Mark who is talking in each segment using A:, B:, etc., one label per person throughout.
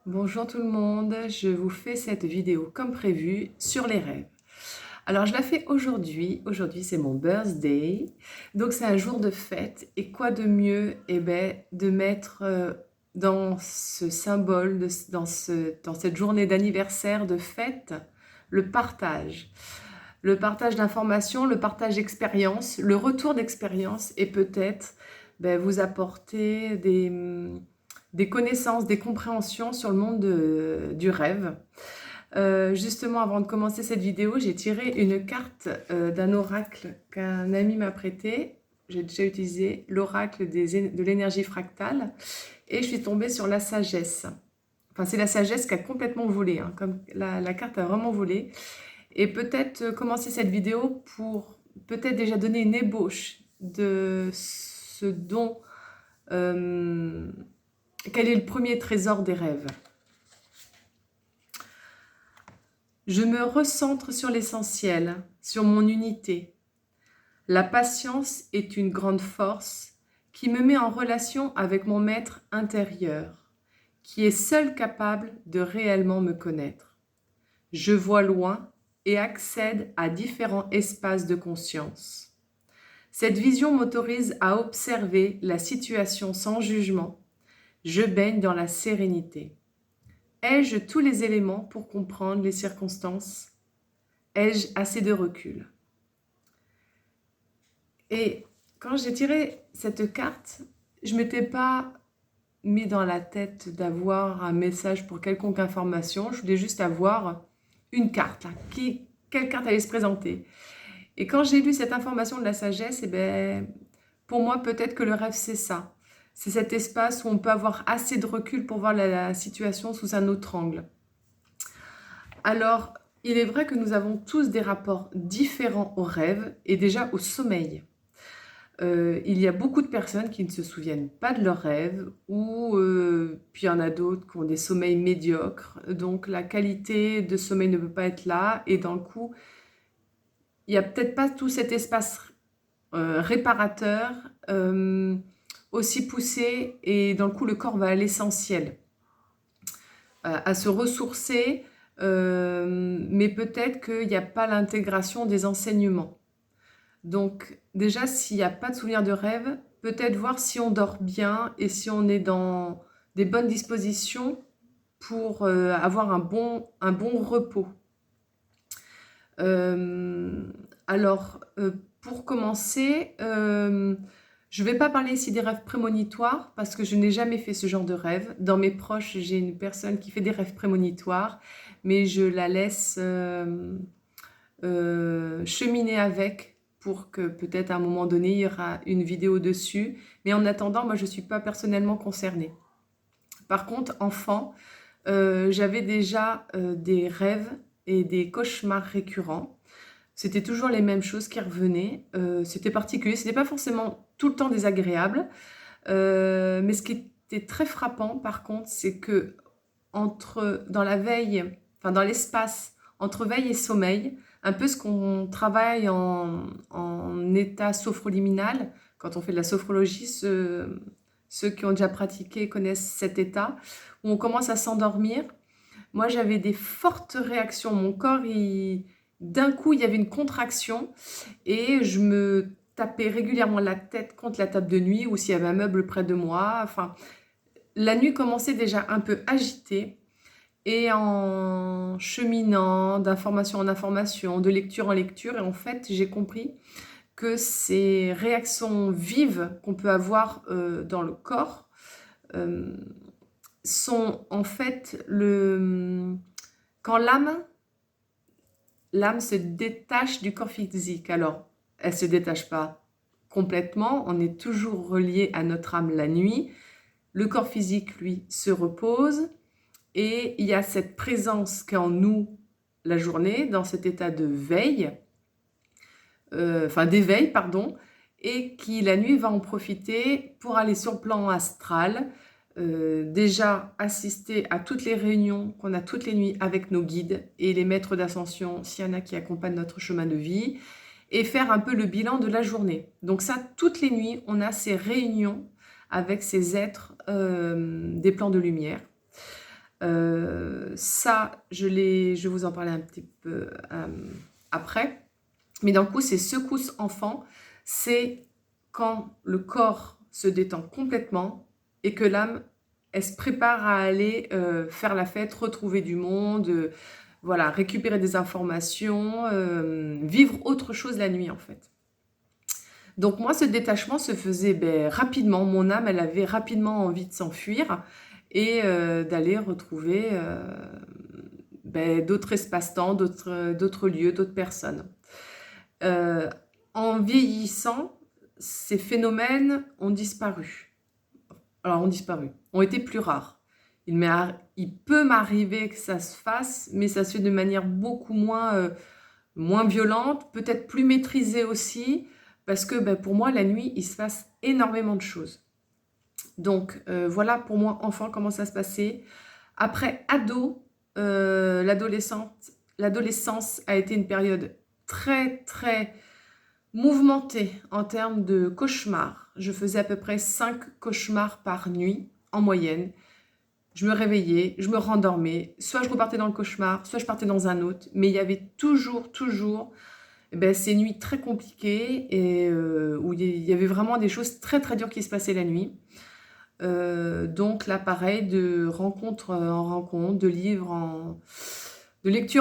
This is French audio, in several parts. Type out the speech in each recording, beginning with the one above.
A: Bonjour tout le monde, je vous fais cette vidéo comme prévu sur les rêves. Alors je la fais aujourd'hui c'est mon birthday, donc c'est un jour de fête et quoi de mieux de mettre dans ce symbole, dans cette journée d'anniversaire de fête, le partage. Le partage d'informations, le partage d'expériences, le retour d'expérience et peut-être vous apporter des connaissances, des compréhensions sur le monde du rêve. Justement, avant de commencer cette vidéo, j'ai tiré une carte d'un oracle qu'un ami m'a prêté. J'ai déjà utilisé l'oracle de l'énergie fractale et je suis tombée sur la sagesse. Enfin, c'est la sagesse qui a complètement volé, hein, comme la carte a vraiment volé. Et peut-être commencer cette vidéo pour peut-être déjà donner une ébauche de ce dont quel est le premier trésor des rêves. Je me recentre sur l'essentiel, sur mon unité. La patience est une grande force qui me met en relation avec mon maître intérieur, qui est seul capable de réellement me connaître. Je vois loin et accède à différents espaces de conscience. Cette vision m'autorise à observer la situation sans jugement. Je baigne dans la sérénité. Ai-je tous les éléments pour comprendre les circonstances? Ai-je assez de recul? Et quand j'ai tiré cette carte, je ne m'étais pas mis dans la tête d'avoir un message pour quelconque information. Je voulais juste avoir une carte. Là. Quelle carte allait se présenter? Et quand j'ai lu cette information de la sagesse, pour moi, peut-être que le rêve, c'est ça. C'est cet espace où on peut avoir assez de recul pour voir la situation sous un autre angle. Alors, il est vrai que nous avons tous des rapports différents au rêve et déjà au sommeil. Il y a beaucoup de personnes qui ne se souviennent pas de leurs rêves ou puis il y en a d'autres qui ont des sommeils médiocres. Donc la qualité de sommeil ne peut pas être là et dans le coup, il n'y a peut-être pas tout cet espace réparateur aussi poussé et dans le coup, le corps va à l'essentiel, à se ressourcer, mais peut-être qu'il n'y a pas l'intégration des enseignements. Donc déjà, s'il n'y a pas de souvenir de rêve, peut-être voir si on dort bien et si on est dans des bonnes dispositions pour avoir un bon repos. Alors, pour commencer, je ne vais pas parler ici des rêves prémonitoires parce que je n'ai jamais fait ce genre de rêve. Dans mes proches, j'ai une personne qui fait des rêves prémonitoires, mais je la laisse cheminer avec pour que peut-être à un moment donné, il y aura une vidéo dessus. Mais en attendant, moi, je ne suis pas personnellement concernée. Par contre, enfant, j'avais déjà des rêves et des cauchemars récurrents. C'était toujours les mêmes choses qui revenaient. C'était particulier, c'était pas forcément tout le temps désagréable. Mais ce qui était très frappant, par contre, c'est que dans la veille, enfin dans l'espace entre veille et sommeil, un peu ce qu'on travaille en état sophroliminal, quand on fait de la sophrologie, ceux qui ont déjà pratiqué connaissent cet état, où on commence à s'endormir. Moi, j'avais des fortes réactions. Mon corps, d'un coup, il y avait une contraction et je me tapais régulièrement la tête contre la table de nuit ou s'il y avait un meuble près de moi. Enfin, la nuit commençait déjà un peu agitée et en cheminant d'information en information, de lecture en lecture, et en fait, j'ai compris que ces réactions vives qu'on peut avoir dans le corps sont en fait quand l'âme se détache du corps physique. Alors, elle ne se détache pas complètement, on est toujours relié à notre âme la nuit. Le corps physique, lui, se repose et il y a cette présence qui est en nous la journée, dans cet état de veille, d'éveil, pardon, et qui la nuit va en profiter pour aller sur le plan astral, déjà assister à toutes les réunions qu'on a toutes les nuits avec nos guides et les maîtres d'ascension, s'il y en a qui accompagnent notre chemin de vie, et faire un peu le bilan de la journée. Donc ça, toutes les nuits, on a ces réunions avec ces êtres des plans de lumière. Ça, je vais vous en parler un petit peu après. Mais d'un coup, ces secousses enfants, c'est quand le corps se détend complètement et que l'âme, elle se prépare à aller faire la fête, retrouver du monde, voilà, récupérer des informations, vivre autre chose la nuit en fait. Donc moi, ce détachement se faisait rapidement. Mon âme, elle avait rapidement envie de s'enfuir et d'aller retrouver d'autres espaces-temps, d'autres lieux, d'autres personnes. Euh, En vieillissant, ces phénomènes ont disparu. Alors, ont disparu, ont été plus rares. Il peut m'arriver que ça se fasse, mais ça se fait de manière beaucoup moins violente, peut-être plus maîtrisée aussi, parce que pour moi, la nuit, il se passe énormément de choses. Donc, voilà pour moi, enfant, comment ça se passait. Après, ado, l'adolescence a été une période très, très mouvementée en termes de cauchemars. Je faisais à peu près 5 cauchemars par nuit, en moyenne. Je me réveillais, je me rendormais, soit je repartais dans le cauchemar, soit je partais dans un autre, mais il y avait toujours ces nuits très compliquées et où il y avait vraiment des choses très très dures qui se passaient la nuit. Donc là, pareil, de rencontre en rencontre, de lecture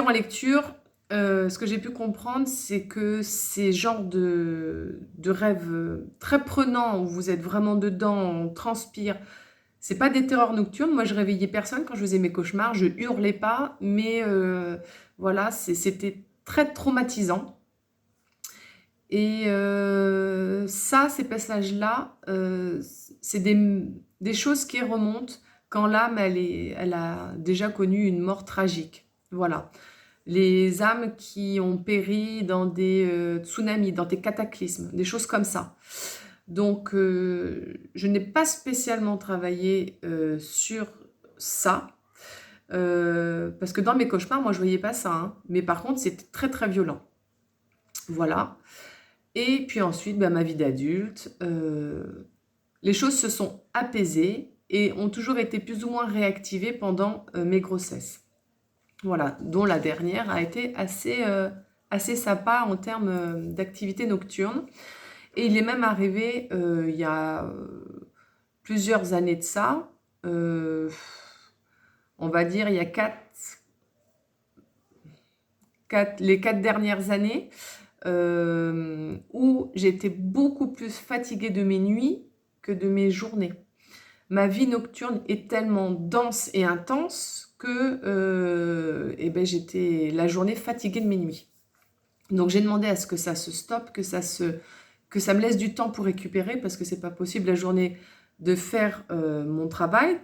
A: en lecture, ce que j'ai pu comprendre, c'est que ces genres de rêves très prenants, où vous êtes vraiment dedans, on transpire, c'est pas des terreurs nocturnes. Moi, je réveillais personne quand je faisais mes cauchemars, je hurlais pas, mais voilà, c'était très traumatisant. Et ça, ces passages-là, c'est des choses qui remontent quand l'âme, elle a déjà connu une mort tragique. Voilà. Les âmes qui ont péri dans des tsunamis, dans des cataclysmes, des choses comme ça. Donc, je n'ai pas spécialement travaillé sur ça, parce que dans mes cauchemars, moi, je voyais pas ça, hein. Mais par contre, c'était très, très violent. Voilà. Et puis ensuite, ma vie d'adulte, les choses se sont apaisées et ont toujours été plus ou moins réactivées pendant mes grossesses. Voilà, dont la dernière a été assez sympa en termes d'activité nocturne. Et il est même arrivé, il y a plusieurs années de ça, on va dire il y a les 4 dernières années, où j'étais beaucoup plus fatiguée de mes nuits que de mes journées. Ma vie nocturne est tellement dense et intense que j'étais la journée fatiguée de mes nuits. Donc j'ai demandé à ce que ça se stoppe, que ça me laisse du temps pour récupérer, parce que c'est pas possible la journée de faire mon travail,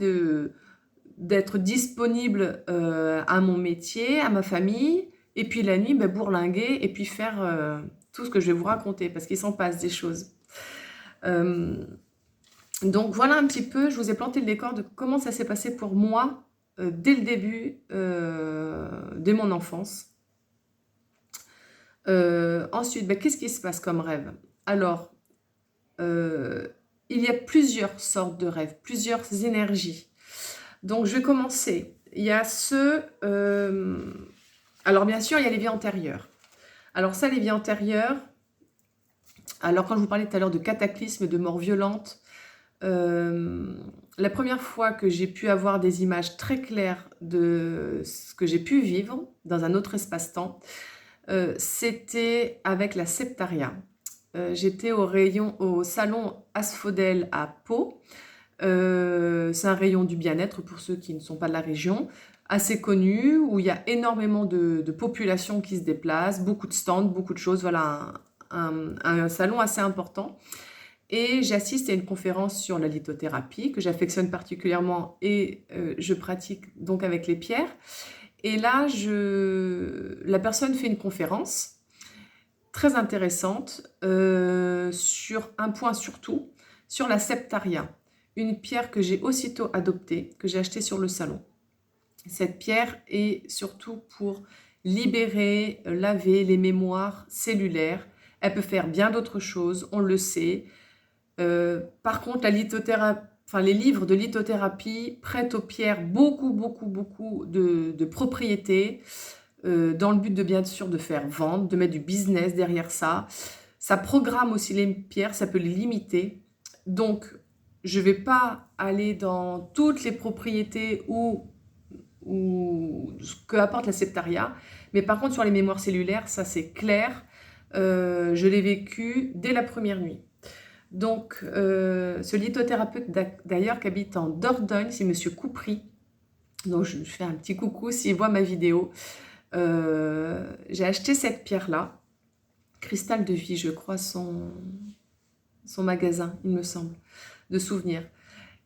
A: d'être disponible à mon métier, à ma famille, et puis la nuit, bourlinguer, et puis faire tout ce que je vais vous raconter, parce qu'il s'en passe des choses. Donc voilà un petit peu, je vous ai planté le décor de comment ça s'est passé pour moi dès le début, dès mon enfance. Ensuite, qu'est-ce qui se passe comme rêve? Alors, il y a plusieurs sortes de rêves, plusieurs énergies. Donc, je vais commencer. Il y a alors, bien sûr, il y a les vies antérieures. Alors ça, les vies antérieures, alors quand je vous parlais tout à l'heure de cataclysme, de mort violente, la première fois que j'ai pu avoir des images très claires de ce que j'ai pu vivre dans un autre espace-temps, c'était avec la Septaria. J'étais au salon Asphodèle à Pau. C'est un rayon du bien-être pour ceux qui ne sont pas de la région, assez connu, où il y a énormément de population qui se déplace, beaucoup de stands, beaucoup de choses. Voilà, un salon assez important. Et j'assiste à une conférence sur la lithothérapie que j'affectionne particulièrement et je pratique donc avec les pierres. Et là, la personne fait une conférence très intéressante sur un point surtout, sur la septaria, une pierre que j'ai aussitôt adoptée, que j'ai achetée sur le salon. Cette pierre est surtout pour libérer, laver les mémoires cellulaires. Elle peut faire bien d'autres choses, on le sait. Par contre, enfin les livres de lithothérapie prêtent aux pierres beaucoup, beaucoup, beaucoup de propriétés dans le but de bien sûr de faire vendre, de mettre du business derrière ça. Ça programme aussi les pierres, ça peut les limiter. Donc, je ne vais pas aller dans toutes les propriétés ou ce que apporte la septaria, mais par contre sur les mémoires cellulaires, ça c'est clair. Je l'ai vécu dès la première nuit. Donc, ce lithothérapeute d'ailleurs qui habite en Dordogne, c'est Monsieur Coupry. Donc, je fais un petit coucou s'il voit ma vidéo. J'ai acheté cette pierre-là, Cristal de Vie, je crois, son magasin, il me semble, de souvenirs.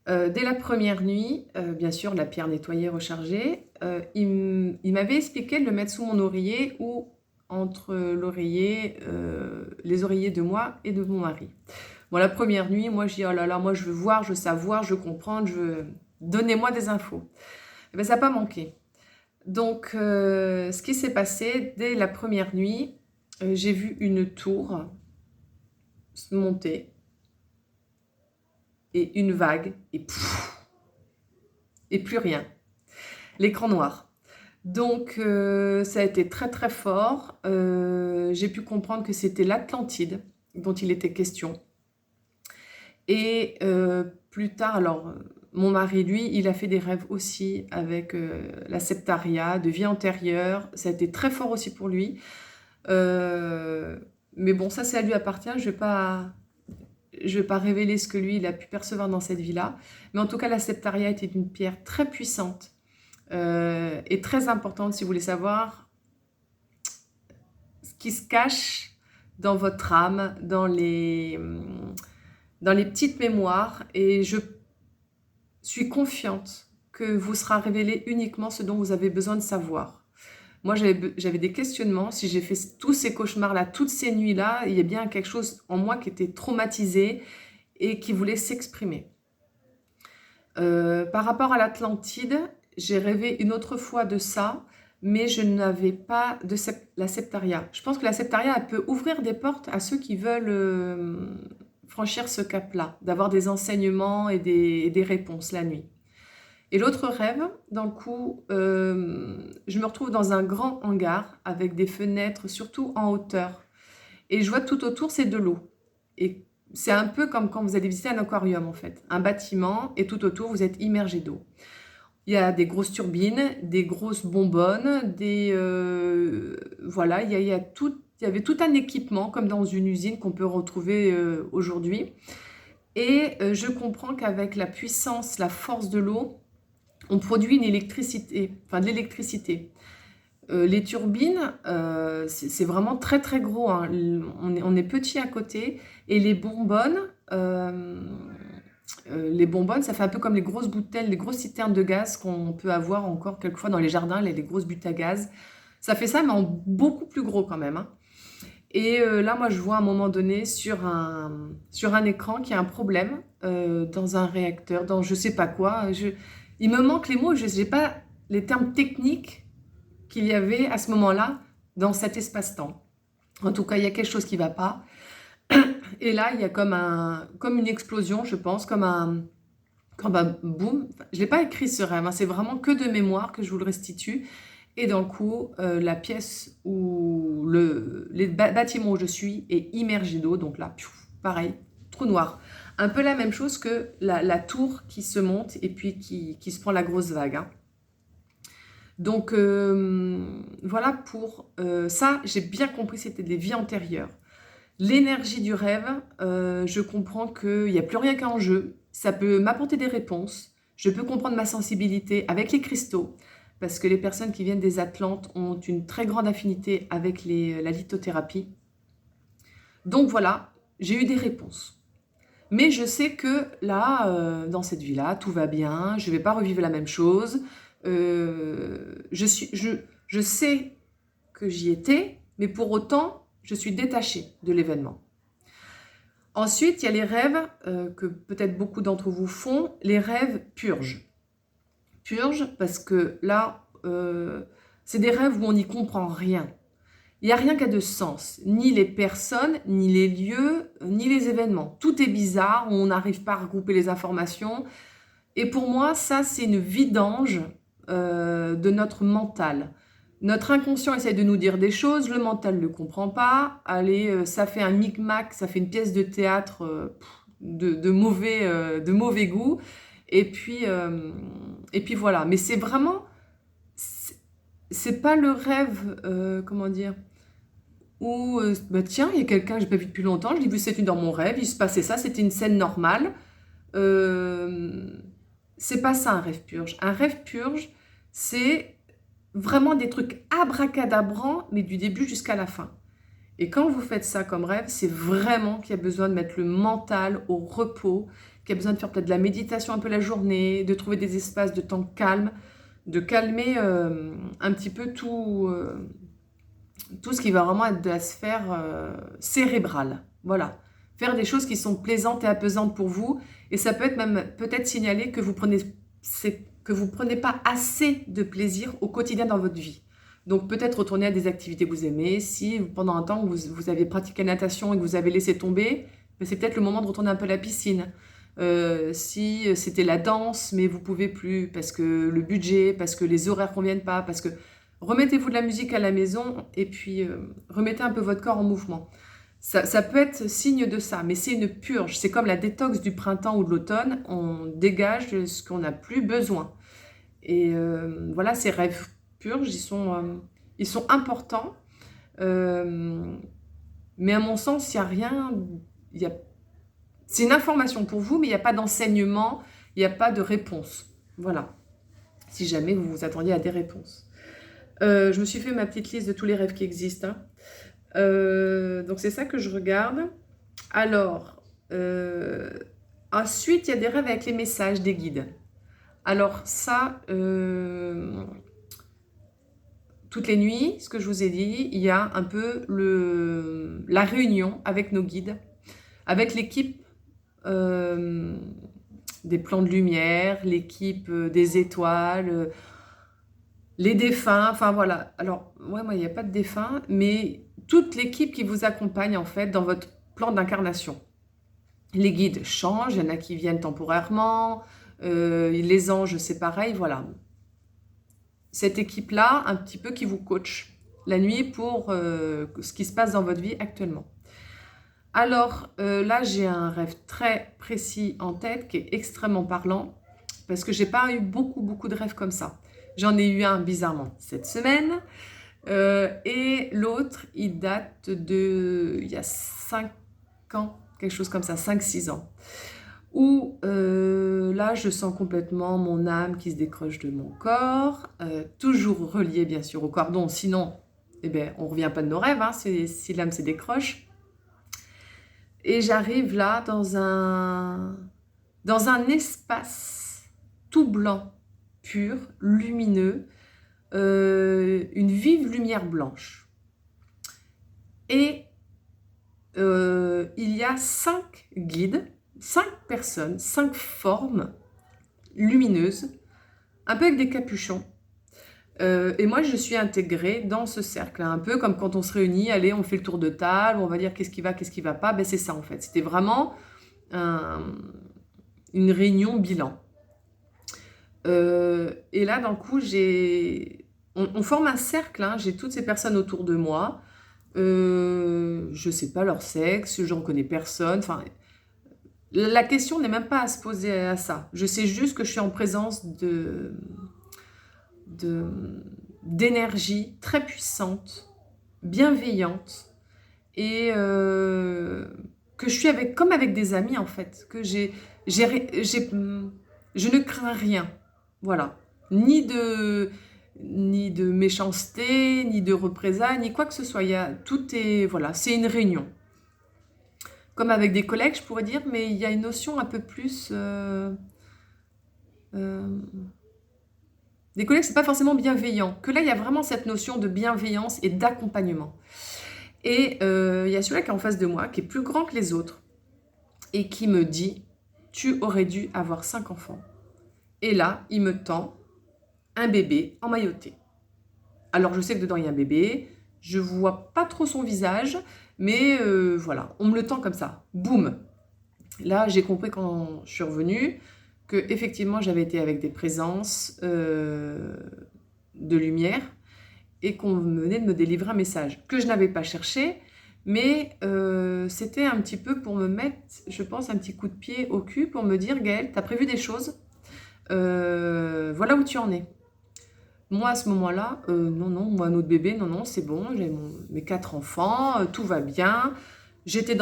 A: Dès la première nuit, bien sûr, la pierre nettoyée, rechargée, il m'avait expliqué de le mettre sous mon oreiller ou entre l'oreiller, les oreillers de moi et de mon mari. Bon, la première nuit, moi, je dis, oh là là, moi, je veux voir, je veux savoir, je veux comprendre, donnez-moi des infos. Et bien, ça n'a pas manqué. Donc, ce qui s'est passé, dès la première nuit, j'ai vu une tour se monter et une vague et pouf, et plus rien. L'écran noir. Donc, ça a été très très fort. J'ai pu comprendre que c'était l'Atlantide dont il était question. Et plus tard, alors, mon mari, lui, il a fait des rêves aussi avec la septaria, de vie antérieure. Ça a été très fort aussi pour lui. Mais bon, ça lui appartient. Je vais pas révéler ce que lui, il a pu percevoir dans cette vie-là. Mais en tout cas, la septaria était une pierre très puissante et très importante, si vous voulez savoir ce qui se cache dans votre âme, dans les petites mémoires. Et je suis confiante que vous sera révélé uniquement ce dont vous avez besoin de savoir. Moi, j'avais des questionnements. Si j'ai fait tous ces cauchemars-là, toutes ces nuits-là, il y a bien quelque chose en moi qui était traumatisé et qui voulait s'exprimer. Par rapport à l'Atlantide, j'ai rêvé une autre fois de ça, mais je n'avais pas de la septaria. Je pense que la septaria, elle peut ouvrir des portes à ceux qui veulent franchir ce cap-là, d'avoir des enseignements et des réponses la nuit. Et l'autre rêve, dans le coup, je me retrouve dans un grand hangar avec des fenêtres, surtout en hauteur. Et je vois tout autour, c'est de l'eau. Et c'est un peu comme quand vous allez visiter un aquarium, en fait. Un bâtiment, et tout autour, vous êtes immergé d'eau. Il y a des grosses turbines, des grosses bonbonnes, voilà, il y avait tout un équipement, comme dans une usine qu'on peut retrouver aujourd'hui. Et je comprends qu'avec la puissance, la force de l'eau, on produit une électricité, enfin de l'électricité. Les turbines, c'est vraiment très très gros, hein. On est petit à côté. Et les bonbonnes, ça fait un peu comme les grosses bouteilles, les grosses citernes de gaz qu'on peut avoir encore quelquefois dans les jardins, les grosses buttes à gaz. Ça fait ça, mais en beaucoup plus gros quand même, hein. Et là, moi, je vois à un moment donné sur un écran qu'il y a un problème dans un réacteur, dans je sais pas quoi. Il me manque les mots, je n'ai pas les termes techniques qu'il y avait à ce moment-là dans cet espace-temps. En tout cas, il y a quelque chose qui ne va pas. Et là, il y a comme une explosion, je pense, comme un boum. Je ne l'ai pas écrit ce rêve, hein, c'est vraiment que de mémoire que je vous le restitue. Et d'un coup, la pièce où les bâtiments où je suis est immergé d'eau. Donc là, pareil, trou noir. Un peu la même chose que la tour qui se monte et puis qui se prend la grosse vague, hein. Donc, voilà pour ça, j'ai bien compris, c'était des vies antérieures. L'énergie du rêve, je comprends qu'il n'y a plus rien qu'en jeu. Ça peut m'apporter des réponses. Je peux comprendre ma sensibilité avec les cristaux, parce que les personnes qui viennent des Atlantes ont une très grande affinité avec la lithothérapie. Donc voilà, j'ai eu des réponses. Mais je sais que là, dans cette vie-là, tout va bien, je ne vais pas revivre la même chose. Je sais que j'y étais, mais pour autant, je suis détachée de l'événement. Ensuite, il y a les rêves que peut-être beaucoup d'entre vous font, les rêves purges. Purge parce que là, c'est des rêves où on n'y comprend rien. il n'y a rien qui a de sens, ni les personnes, ni les lieux, ni les événements. Tout est bizarre, on n'arrive pas à regrouper les informations. Et pour moi, ça, c'est une vidange de notre mental. Notre inconscient essaye de nous dire des choses, le mental ne le comprend pas. Allez, ça fait un micmac, ça fait une pièce de théâtre de mauvais goût. Et puis voilà. Mais c'est vraiment, c'est pas le rêve, comment dire, où, bah tiens, il y a quelqu'un que j'ai pas vu depuis longtemps, je l'ai vu cette nuit dans mon rêve, il se passait ça, c'était une scène normale. Euh, c'est pas ça un rêve purge. Un rêve purge, c'est vraiment des trucs abracadabrants, mais du début jusqu'à la fin. Et quand vous faites ça comme rêve, c'est vraiment qu'il y a besoin de mettre le mental au repos, qu'il y a besoin de faire peut-être de la méditation un peu la journée, de trouver des espaces de temps calme, de calmer un petit peu tout ce qui va vraiment être de la sphère cérébrale. Voilà. Faire des choses qui sont plaisantes et apaisantes pour vous. Et ça peut être même peut-être signaler que vous prenez pas assez de plaisir au quotidien dans votre vie. Donc peut-être retourner à des activités que vous aimez. Si pendant un temps vous avez pratiqué la natation et que vous avez laissé tomber, c'est peut-être le moment de retourner un peu à la piscine. Si c'était la danse, mais vous pouvez plus parce que le budget, parce que les horaires conviennent pas, parce que remettez-vous de la musique à la maison et puis remettez un peu votre corps en mouvement. Ça peut être signe de ça, mais c'est une purge. C'est comme la détox du printemps ou de l'automne. On dégage ce qu'on n'a plus besoin. Et voilà, ces rêves purges, ils sont importants. Euh, mais à mon sens, il n'y a rien. Il y a, c'est une information pour vous, mais il n'y a pas d'enseignement, il n'y a pas de réponse. Voilà. Si jamais vous vous attendiez à des réponses. Je me suis fait ma petite liste de tous les rêves qui existent. Donc c'est ça que je regarde. Alors, ensuite, il y a des rêves avec les messages des guides. Alors ça, toutes les nuits, ce que je vous ai dit, il y a un peu la réunion avec nos guides, avec l'équipe des plans de lumière, l'équipe des étoiles, les défunts, enfin voilà. Alors, ouais, moi, il n'y a pas de défunts, mais toute l'équipe qui vous accompagne, en fait, dans votre plan d'incarnation. Les guides changent, il y en a qui viennent temporairement, les anges, c'est pareil, voilà. Cette équipe-là, un petit peu qui vous coach la nuit pour ce qui se passe dans votre vie actuellement. Alors, là, j'ai un rêve très précis en tête qui est extrêmement parlant, parce que j'ai pas eu beaucoup de rêves comme ça. J'en ai eu un bizarrement cette semaine et l'autre, il date il y a 5 ans, quelque chose comme ça, 5-6 ans, où là, je sens complètement mon âme qui se décroche de mon corps, toujours reliée bien sûr au cordon, sinon, eh ben, on ne revient pas de nos rêves, hein, si l'âme se décroche. Et j'arrive là dans un espace tout blanc, pur, lumineux, une vive lumière blanche. Et il y a 5 guides, 5 personnes, 5 formes lumineuses, un peu avec des capuchons. Et moi, je suis intégrée dans ce cercle, un peu comme quand on se réunit, allez, on fait le tour de table, on va dire qu'est-ce qui va pas. Ben, c'est ça en fait. C'était vraiment une réunion bilan. Et là, d'un coup, on forme un cercle, hein, j'ai toutes ces personnes autour de moi. Je sais pas leur sexe, j'en connais personne. Enfin, la question n'est même pas à se poser à ça. Je sais juste que je suis en présence d'énergie très puissante, bienveillante, et que je suis comme avec des amis en fait, que je ne crains rien, voilà, ni de méchanceté, ni de représailles, ni quoi que ce soit. Tout est, voilà, c'est une réunion. Comme avec des collègues, je pourrais dire, mais il y a une notion un peu plus. Des collègues, c'est pas forcément bienveillant. Que là, il y a vraiment cette notion de bienveillance et d'accompagnement. Et il y a celui-là qui est en face de moi, qui est plus grand que les autres, et qui me dit, tu aurais dû avoir 5 enfants. Et là, il me tend un bébé emmailloté. Alors, je sais que dedans, il y a un bébé. Je vois pas trop son visage, mais voilà, on me le tend comme ça, boum. Là, j'ai compris quand je suis revenue que effectivement j'avais été avec des présences de lumière et qu'on venait de me délivrer un message que je n'avais pas cherché, mais c'était un petit peu pour me mettre, je pense, un petit coup de pied au cul pour me dire: Gaëlle, tu as prévu des choses, voilà où tu en es. Moi, à ce moment-là, non, non, moi, un autre bébé, non, non, c'est bon, j'ai mes 4 enfants, tout va bien. J'étais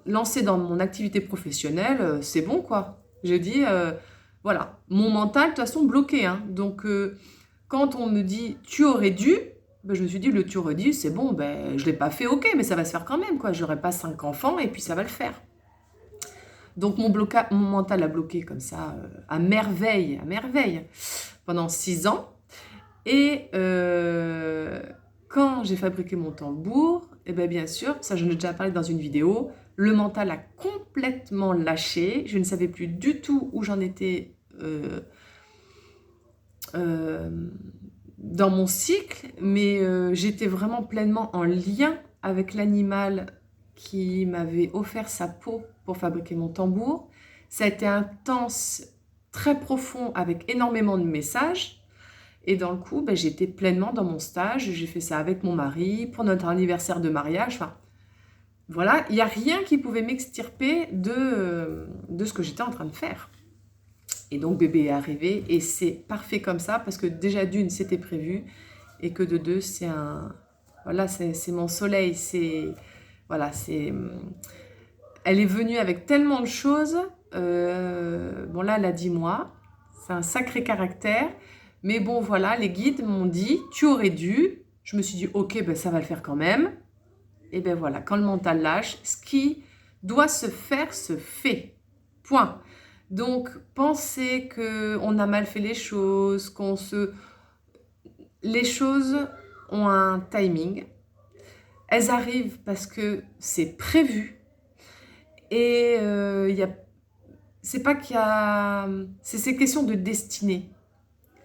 A: lancée dans mon activité professionnelle, c'est bon, quoi. J'ai dit, voilà, mon mental, de toute façon, bloqué, hein. Donc, quand on me dit, tu aurais dû, ben, je me suis dit, le tu aurais dû, c'est bon, ben, je ne l'ai pas fait, ok, mais ça va se faire quand même, quoi. J'aurai pas 5 enfants et puis ça va le faire. Donc, mon mental a bloqué comme ça, à merveille, pendant 6 ans. Et quand j'ai fabriqué mon tambour, et bien, bien sûr, ça j'en ai déjà parlé dans une vidéo, le mental a complètement lâché. Je ne savais plus du tout où j'en étais dans mon cycle, mais j'étais vraiment pleinement en lien avec l'animal qui m'avait offert sa peau pour fabriquer mon tambour. Ça a été intense, très profond, avec énormément de messages. Et dans le coup, ben, j'étais pleinement dans mon stage. J'ai fait ça avec mon mari pour notre anniversaire de mariage. Enfin, voilà, il n'y a rien qui pouvait m'extirper de ce que j'étais en train de faire. Et donc, bébé est arrivé et c'est parfait comme ça parce que déjà d'une, c'était prévu et que de deux, c'est voilà, c'est mon soleil. Voilà, elle est venue avec tellement de choses. Bon, là, elle a 10 mois. C'est un sacré caractère. Mais bon, voilà, les guides m'ont dit, tu aurais dû. Je me suis dit, ok, ben, ça va le faire quand même. Et ben voilà, quand le mental lâche, ce qui doit se faire, se fait. Point. Donc, penser qu'on a mal fait les choses, les choses ont un timing. Elles arrivent parce que c'est prévu. Et c'est pas qu'il y a... C'est question de destinée.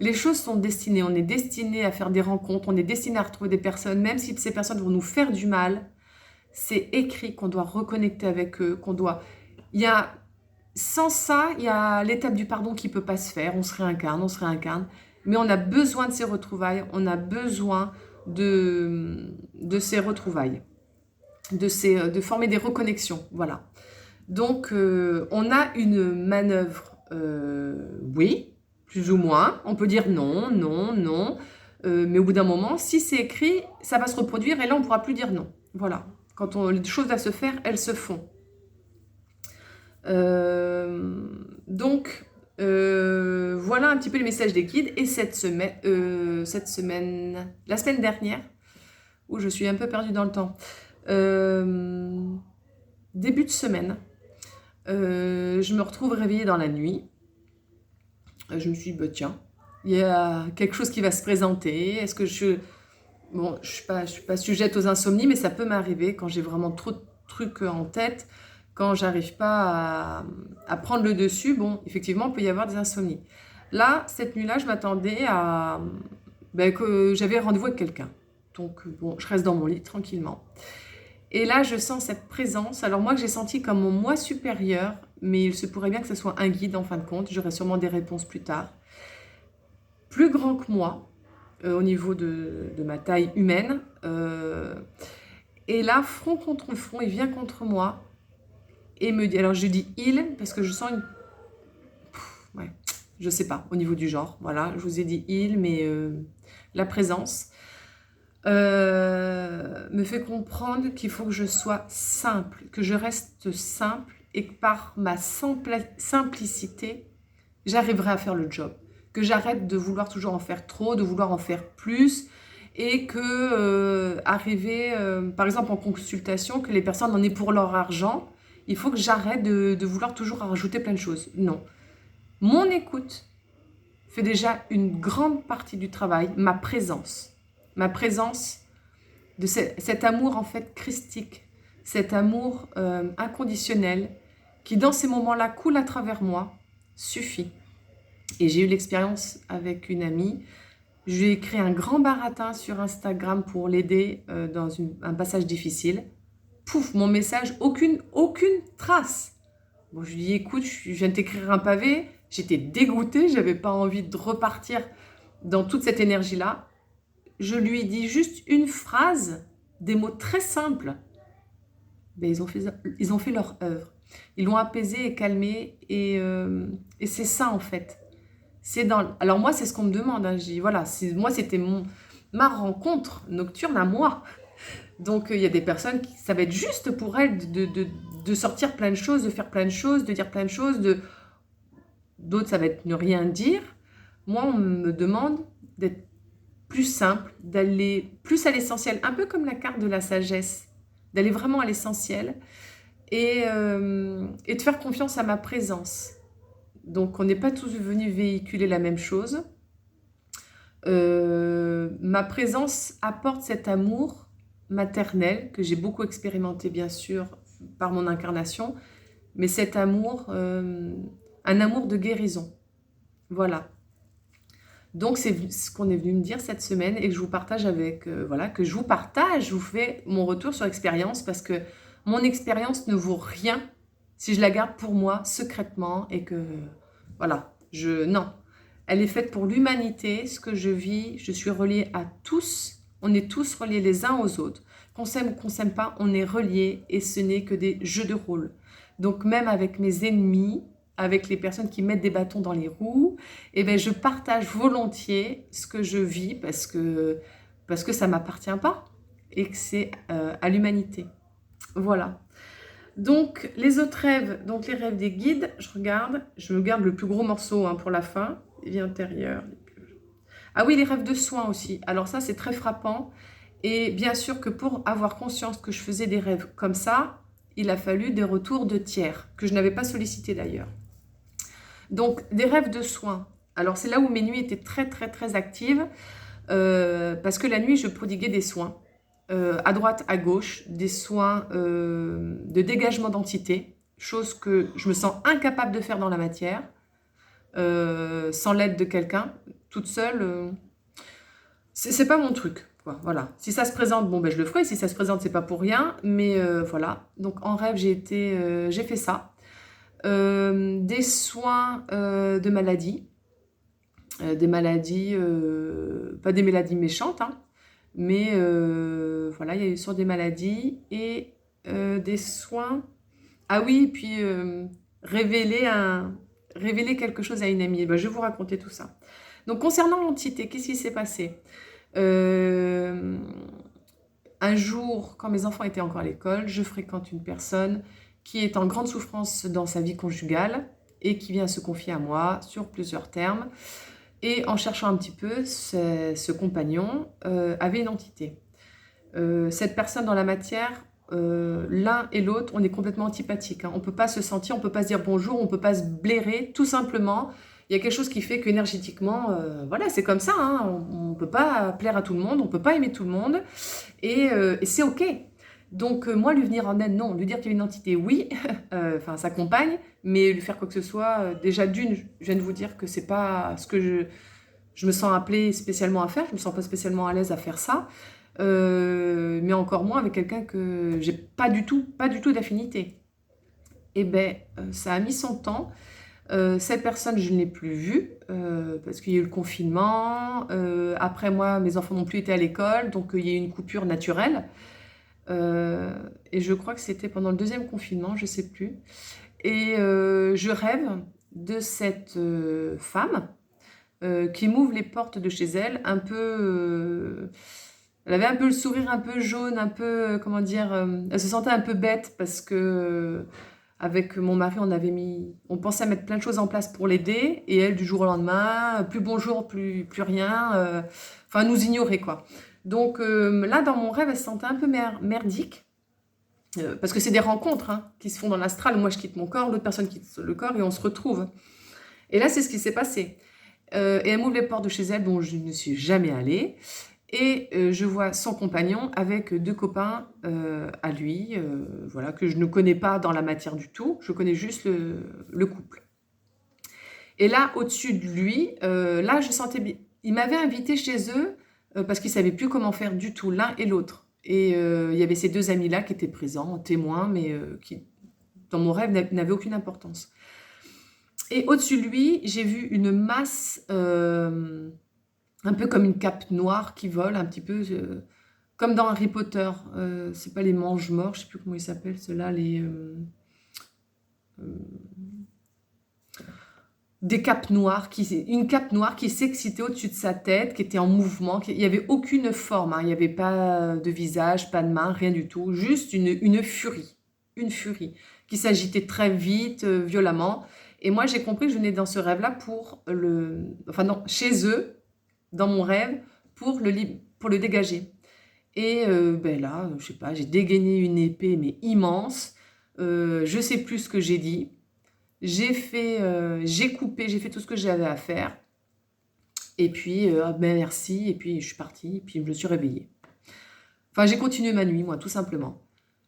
A: Les choses sont destinées. On est destiné à faire des rencontres, on est destiné à retrouver des personnes, même si ces personnes vont nous faire du mal. C'est écrit qu'on doit reconnecter avec eux, sans ça, il y a l'étape du pardon qui ne peut pas se faire. On se réincarne. Mais on a besoin de ces retrouvailles, on a besoin de ces retrouvailles, de former des reconnexions. Voilà. Donc, on a une manœuvre, oui, plus ou moins. On peut dire non, non, non. Mais au bout d'un moment, si c'est écrit, ça va se reproduire et là, on ne pourra plus dire non. Voilà. Quand les choses doivent se faire, elles se font. Donc, voilà un petit peu les messages des guides. Et la semaine dernière, où je suis un peu perdue dans le temps, début de semaine, je me retrouve réveillée dans la nuit. Je me suis dit, bah, tiens, il y a quelque chose qui va se présenter. Est-ce que bon, je suis pas sujette aux insomnies, mais ça peut m'arriver quand j'ai vraiment trop de trucs en tête, quand j'arrive pas à prendre le dessus. Bon, effectivement, il peut y avoir des insomnies. Là, cette nuit-là, je m'attendais que j'avais rendez-vous avec quelqu'un. Donc, bon, je reste dans mon lit tranquillement. Et là, je sens cette présence. Alors moi, que j'ai senti comme mon moi supérieur, mais il se pourrait bien que ce soit un guide en fin de compte. J'aurai sûrement des réponses plus tard. Plus grand que moi, au niveau de ma taille humaine. Et là, front contre front, il vient contre moi et me dit... Alors je dis « il » parce que je sens une... ouais, je sais pas, au niveau du genre. Voilà, je vous ai dit « il », mais la présence me fait comprendre qu'il faut que je sois simple, que je reste simple et que par ma simplicité, j'arriverai à faire le job. Que j'arrête de vouloir toujours en faire trop, de vouloir en faire plus et que arriver, par exemple en consultation, que les personnes en aient pour leur argent, il faut que j'arrête de vouloir toujours rajouter plein de choses. Non. Mon écoute fait déjà une grande partie du travail, ma présence de cet amour en fait christique, cet amour inconditionnel qui dans ces moments-là coule à travers moi, suffit. Et j'ai eu l'expérience avec une amie Je lui ai écrit un grand baratin sur Instagram pour l'aider dans un passage difficile. Pouf, mon message, aucune trace. Bon, je lui dis, écoute, je viens de t'écrire un pavé. J'étais dégoûtée, j'avais pas envie de repartir dans toute cette énergie-là. Je lui dis juste une phrase, des mots très simples. Ben, ils ont fait leur œuvre. Ils l'ont apaisé et calmé. Et c'est ça, en fait. Alors moi, c'est ce qu'on me demande. Hein. Je dis, voilà, moi, c'était ma rencontre nocturne à moi. Donc, il y a des personnes qui, ça va être juste pour elles de sortir plein de choses, de faire plein de choses, de dire plein de choses. D'autres, ça va être ne rien dire. Moi, on me demande d'être plus simple, d'aller plus à l'essentiel, un peu comme la carte de la sagesse, d'aller vraiment à l'essentiel et de faire confiance à ma présence. Donc, on n'est pas tous venus véhiculer la même chose. Ma présence apporte cet amour maternel que j'ai beaucoup expérimenté, bien sûr, par mon incarnation, mais cet amour, un amour de guérison. Voilà. Donc, c'est ce qu'on est venu me dire cette semaine et que je vous partage je vous fais mon retour sur l'expérience parce que mon expérience ne vaut rien si je la garde pour moi secrètement et que, voilà, non. Elle est faite pour l'humanité, ce que je vis, je suis reliée à tous, on est tous reliés les uns aux autres. Qu'on s'aime ou qu'on s'aime pas, on est reliés et ce n'est que des jeux de rôle. Donc, même avec mes ennemis, avec les personnes qui mettent des bâtons dans les roues, eh ben, je partage volontiers ce que je vis parce que ça ne m'appartient pas et que c'est à l'humanité. Voilà. Donc, les autres rêves, donc les rêves des guides, je me garde le plus gros morceau hein, pour la fin, vie intérieure. Ah oui, les rêves de soins aussi. Alors ça, c'est très frappant. Et bien sûr que pour avoir conscience que je faisais des rêves comme ça, il a fallu des retours de tiers, que je n'avais pas sollicité d'ailleurs. Donc, des rêves de soins. Alors, c'est là où mes nuits étaient très, très, très actives parce que la nuit, je prodiguais des soins à droite, à gauche, des soins de dégagement d'entité, chose que je me sens incapable de faire dans la matière, sans l'aide de quelqu'un, toute seule. C'est pas mon truc. Quoi, voilà. Si ça se présente, bon, ben, je le ferai. Si ça se présente, c'est pas pour rien. Mais voilà. Donc, en rêve, j'ai fait ça. Des soins de maladies, des maladies, pas des maladies méchantes, hein, mais voilà, il y a eu sur des maladies et des soins. Ah oui, puis révéler quelque chose à une amie. Ben, je vais vous raconter tout ça. Donc concernant l'entité, qu'est-ce qui s'est passé? Un jour, quand mes enfants étaient encore à l'école, je fréquente une personne qui est en grande souffrance dans sa vie conjugale et qui vient se confier à moi sur plusieurs termes. Et en cherchant un petit peu, ce compagnon avait une entité. Cette personne dans la matière, l'un et l'autre, on est complètement antipathiques. Hein. On ne peut pas se sentir, on ne peut pas se dire bonjour, on ne peut pas se blairer, tout simplement. Il y a quelque chose qui fait qu'énergétiquement, voilà, c'est comme ça. Hein. On ne peut pas plaire à tout le monde, on ne peut pas aimer tout le monde. Et c'est OK. Donc, moi, lui venir en aide, non. Lui dire qu'il y a une entité, oui, enfin, sa compagne, mais lui faire quoi que ce soit, déjà d'une, je viens de vous dire que c'est pas ce que je me sens appelée spécialement à faire, je me sens pas spécialement à l'aise à faire ça, mais encore moins avec quelqu'un que j'ai pas du tout d'affinité. Et ben, ça a mis son temps. Cette personne, je ne l'ai plus vue parce qu'il y a eu le confinement. Après, moi, mes enfants n'ont plus été à l'école, donc il y a eu une coupure naturelle. Et je crois que c'était pendant le deuxième confinement, je ne sais plus. Et je rêve de cette femme qui m'ouvre les portes de chez elle, un peu... elle avait un peu le sourire un peu jaune, un peu, comment dire, elle se sentait un peu bête parce que avec mon mari, on pensait mettre plein de choses en place pour l'aider, et elle, du jour au lendemain, plus bonjour, plus rien, enfin, nous ignorer, quoi. Donc là, dans mon rêve, elle se sentait un peu merdique, parce que c'est des rencontres hein, qui se font dans l'astral. Moi, je quitte mon corps, l'autre personne quitte le corps, et on se retrouve. Et là, c'est ce qui s'est passé. Et elle m'ouvre les portes de chez elle, dont je ne suis jamais allée, et je vois son compagnon avec deux copains à lui, voilà, que je ne connais pas dans la matière du tout, je connais juste le couple. Et là, au-dessus de lui, là, je sentais ils m'avaient invité chez eux parce qu'ils ne savaient plus comment faire du tout, l'un et l'autre. Et il y avait ces deux amis-là qui étaient présents, témoins, mais qui, dans mon rêve, n'avaient aucune importance. Et au-dessus de lui, j'ai vu une masse, un peu comme une cape noire qui vole, un petit peu comme dans Harry Potter. C'est pas les mange-morts, je sais plus comment ils s'appellent, ceux-là, euh, des capes noires, une cape noire qui s'excitait au-dessus de sa tête, qui était en mouvement. Il n'y avait aucune forme, hein, il n'y avait pas de visage, pas de main, rien du tout. Juste une furie qui s'agitait très vite, violemment. Et moi, j'ai compris que je venais dans ce rêve-là enfin non, chez eux, dans mon rêve, pour le dégager. Et ben là, je sais pas, j'ai dégainé une épée, mais immense. Je sais plus ce que j'ai dit. J'ai coupé, j'ai fait tout ce que j'avais à faire. Et puis, ben merci. Et puis, je suis partie. Et puis, je me suis réveillée. Enfin, j'ai continué ma nuit, moi, tout simplement.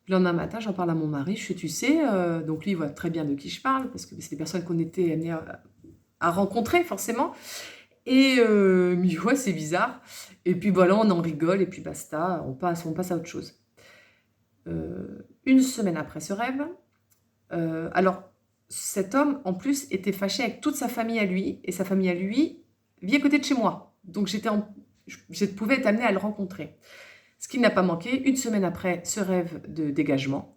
A: Le lendemain matin, j'en parle à mon mari. Je fais, tu sais, donc lui, il voit très bien de qui je parle, parce que c'est des personnes qu'on était amenés à rencontrer, forcément. Et il me dit, ouais, c'est bizarre. Et puis voilà, on en rigole, et puis basta, on passe à autre chose. Une semaine après ce rêve, alors, cet homme, en plus, était fâché avec toute sa famille à lui, et sa famille à lui vit à côté de chez moi. Donc, je pouvais être amenée à le rencontrer. Ce qui n'a pas manqué, une semaine après ce rêve de dégagement,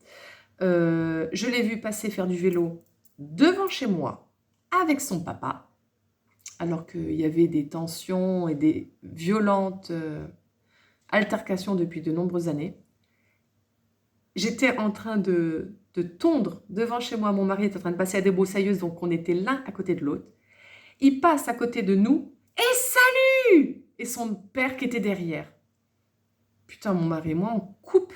A: je l'ai vu passer faire du vélo devant chez moi avec son papa, alors qu'il y avait des tensions et des violentes altercations depuis de nombreuses années. J'étais en train de tondre devant chez moi. Mon mari était en train de passer à des broussailleuses, donc on était l'un à côté de l'autre. Il passe à côté de nous et salut! Et son père qui était derrière. Putain, mon mari et moi, on coupe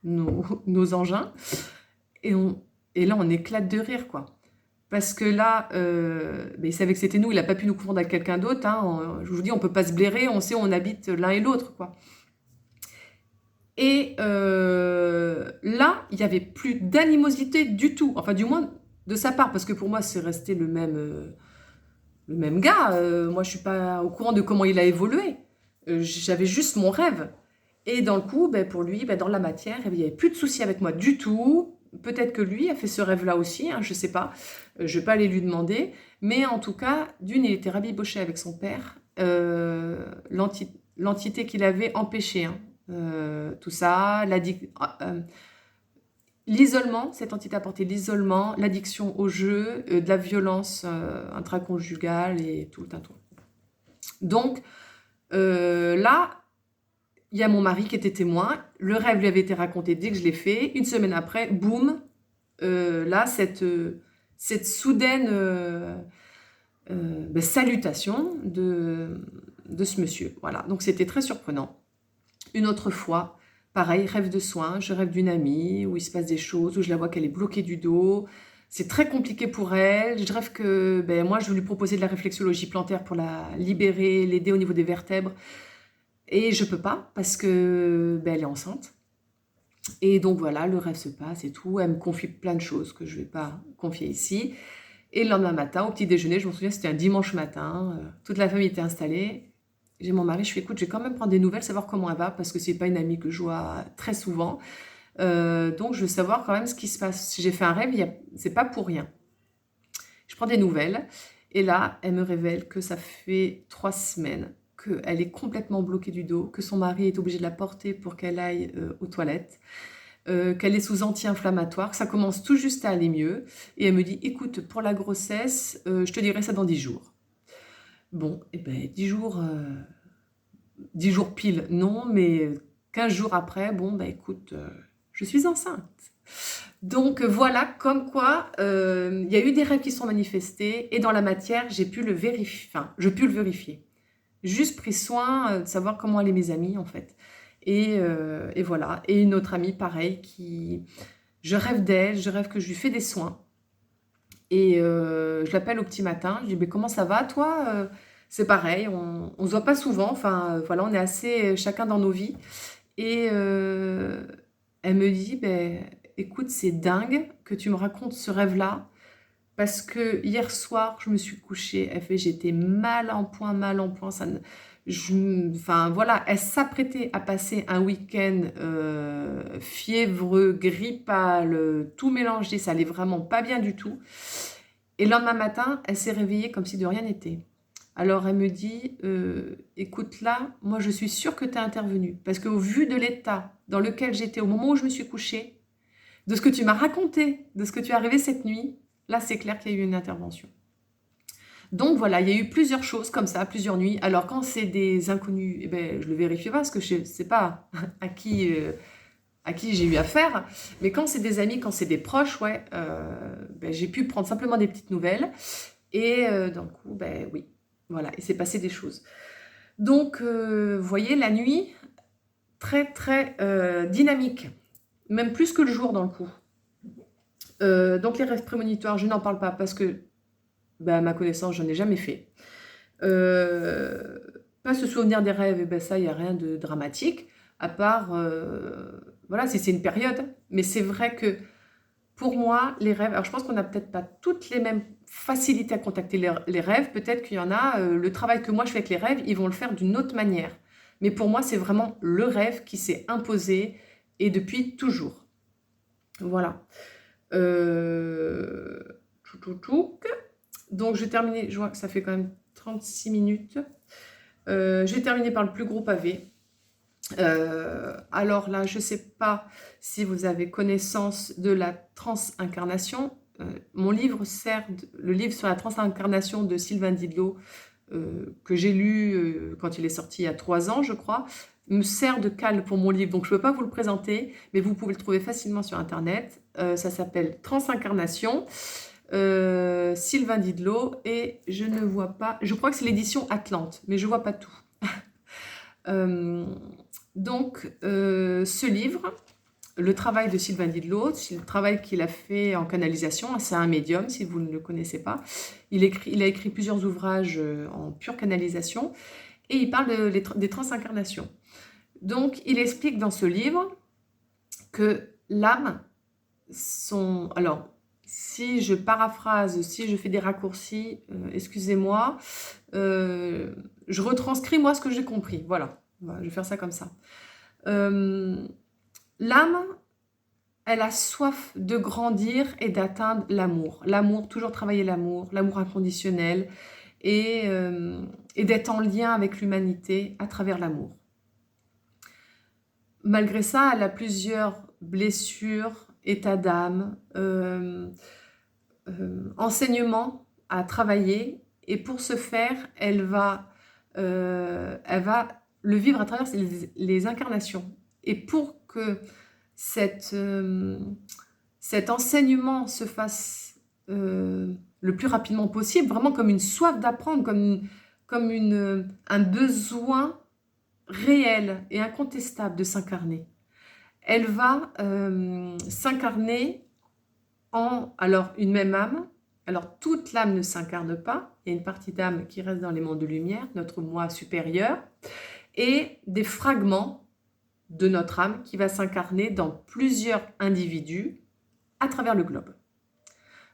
A: nos engins et là, on éclate de rire, quoi. Parce que là, il savait que c'était nous, il n'a pas pu nous confondre avec quelqu'un d'autre. Hein. Je vous dis, on ne peut pas se blairer, on sait où on habite l'un et l'autre, quoi. Et là, il n'y avait plus d'animosité du tout. Enfin, du moins, de sa part, parce que pour moi, c'est resté le même gars. Moi, je ne suis pas au courant de comment il a évolué. J'avais juste mon rêve. Et dans le coup, ben, pour lui, ben, dans la matière, il n'y avait plus de soucis avec moi du tout. Peut-être que lui a fait ce rêve-là aussi, hein, je ne sais pas. Je ne vais pas aller lui demander. Mais en tout cas, d'une, il était rabiboché avec son père. L'entité qu'il avait empêché, hein. Tout ça, l'isolement, cette entité a apporté l'isolement, l'addiction au jeu, de la violence intraconjugale et tout un tour. Donc là, il y a mon mari qui était témoin, le rêve lui avait été raconté dès que je l'ai fait, une semaine après, boum, là, cette soudaine salutation de ce monsieur. Voilà, donc c'était très surprenant. Une autre fois, pareil, rêve de soins, je rêve d'une amie où il se passe des choses, où je la vois qu'elle est bloquée du dos. C'est très compliqué pour elle. Je rêve que moi, je veux lui proposer de la réflexologie plantaire pour la libérer, l'aider au niveau des vertèbres. Et je peux pas parce que elle est enceinte. Et donc voilà, le rêve se passe et tout. Elle me confie plein de choses que je vais pas confier ici. Et le lendemain matin, au petit déjeuner, je me souviens, c'était un dimanche matin, toute la famille était installée. J'ai mon mari, je fais écoute, je vais quand même prendre des nouvelles, savoir comment elle va, parce que c'est pas une amie que je vois très souvent. Donc je veux savoir quand même ce qui se passe. Si j'ai fait un rêve, c'est pas pour rien. Je prends des nouvelles, et là, elle me révèle que ça fait 3 semaines qu'elle est complètement bloquée du dos, que son mari est obligé de la porter pour qu'elle aille aux toilettes, qu'elle est sous anti-inflammatoire, que ça commence tout juste à aller mieux. Et elle me dit, écoute, pour la grossesse, je te dirai ça dans 10 jours. Bon, et 10 jours... 10 jours pile, non, mais 15 jours après, bon, écoute, je suis enceinte. Donc voilà, comme quoi, il y a eu des rêves qui sont manifestés, et dans la matière, j'ai pu le vérifier, enfin, je puis le vérifier. Juste pris soin de savoir comment allaient mes amis, en fait. Et voilà. Et une autre amie, pareil, je rêve d'elle, je rêve que je lui fais des soins. Et je l'appelle au petit matin, je lui dis, mais comment ça va, toi c'est pareil, on ne se voit pas souvent, enfin voilà, on est assez chacun dans nos vies. Et elle me dit, écoute, c'est dingue que tu me racontes ce rêve-là, Parce que hier soir, je me suis couchée, j'étais mal en point, ça enfin voilà, elle s'apprêtait à passer un week-end fiévreux, grippal, tout mélangé, ça allait vraiment pas bien du tout. Et le lendemain matin, elle s'est réveillée comme si de rien n'était. Alors elle me dit, écoute là, moi je suis sûre que tu es intervenue, parce qu'au vu de l'état dans lequel j'étais au moment où je me suis couchée, de ce que tu m'as raconté, de ce que tu es arrivé cette nuit, là c'est clair qu'il y a eu une intervention. Donc voilà, il y a eu plusieurs choses comme ça, plusieurs nuits. Alors quand c'est des inconnus, eh ben, je le vérifie pas parce que je ne sais pas à qui j'ai eu affaire. Mais quand c'est des amis, quand c'est des proches, ouais, ben, j'ai pu prendre simplement des petites nouvelles. Et d'un coup, ben oui, voilà, il s'est passé des choses. Donc, vous voyez, la nuit, très très dynamique, même plus que le jour dans le coup. Donc les rêves prémonitoires, je n'en parle pas parce que, ben, à ma connaissance, je n'en ai jamais fait. Pas se souvenir des rêves, et ben ça, il n'y a rien de dramatique, à part, voilà, si c'est une période. Mais c'est vrai que pour moi, les rêves, alors je pense qu'on n'a peut-être pas toutes les mêmes facilités à contacter les rêves. Peut-être qu'il y en a, le travail que moi je fais avec les rêves, ils vont le faire d'une autre manière. Mais pour moi, c'est vraiment le rêve qui s'est imposé et depuis toujours. Voilà. Donc, je vais terminer, je vois que ça fait quand même 36 minutes. J'ai terminé par le plus gros pavé. Alors là, je ne sais pas si vous avez connaissance de la transincarnation. Mon livre le livre sur la transincarnation de Sylvain Didlot, que j'ai lu quand il est sorti il y a 3 ans, je crois, me sert de cale pour mon livre. Donc, je ne peux pas vous le présenter, mais vous pouvez le trouver facilement sur Internet. Ça s'appelle Transincarnation, Sylvain Didlot, et je ne vois pas... Je crois que c'est l'édition Atlante, mais je ne vois pas tout. Donc, ce livre, le travail de Sylvain Didlot, c'est le travail qu'il a fait en canalisation, c'est un médium si vous ne le connaissez pas. Il a écrit plusieurs ouvrages en pure canalisation et il parle des transincarnations. Donc, il explique dans ce livre que l'âme, alors, si je paraphrase, si je fais des raccourcis, excusez-moi, je retranscris moi ce que j'ai compris, voilà. Je vais faire ça comme ça. L'âme, elle a soif de grandir et d'atteindre l'amour. L'amour, toujours travailler l'amour inconditionnel et d'être en lien avec l'humanité à travers l'amour. Malgré ça, elle a plusieurs blessures, états d'âme, enseignements à travailler. Et pour ce faire, elle va le vivre à travers les incarnations. Et pour que cet enseignement se fasse le plus rapidement possible, vraiment comme une soif d'apprendre, comme un besoin réel et incontestable de s'incarner. Elle va s'incarner alors une même âme. Alors toute l'âme ne s'incarne pas, il y a une partie d'âme qui reste dans les mondes de lumière, notre moi supérieur, et des fragments de notre âme qui va s'incarner dans plusieurs individus à travers le globe.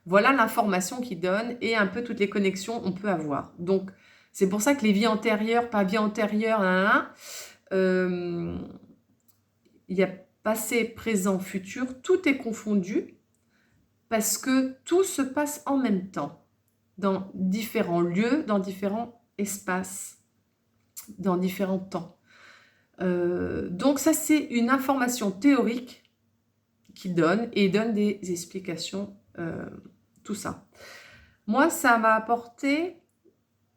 A: Voilà l'information qu'il donne et un peu toutes les connexions qu'on peut avoir. Donc c'est pour ça que les vies antérieures, pas vie antérieure, il y a passé, présent, futur, tout est confondu parce que tout se passe en même temps, dans différents lieux, dans différents espaces, dans différents temps. Donc ça, c'est une information théorique qu'il donne et il donne des explications, tout ça. Moi, ça m'a apporté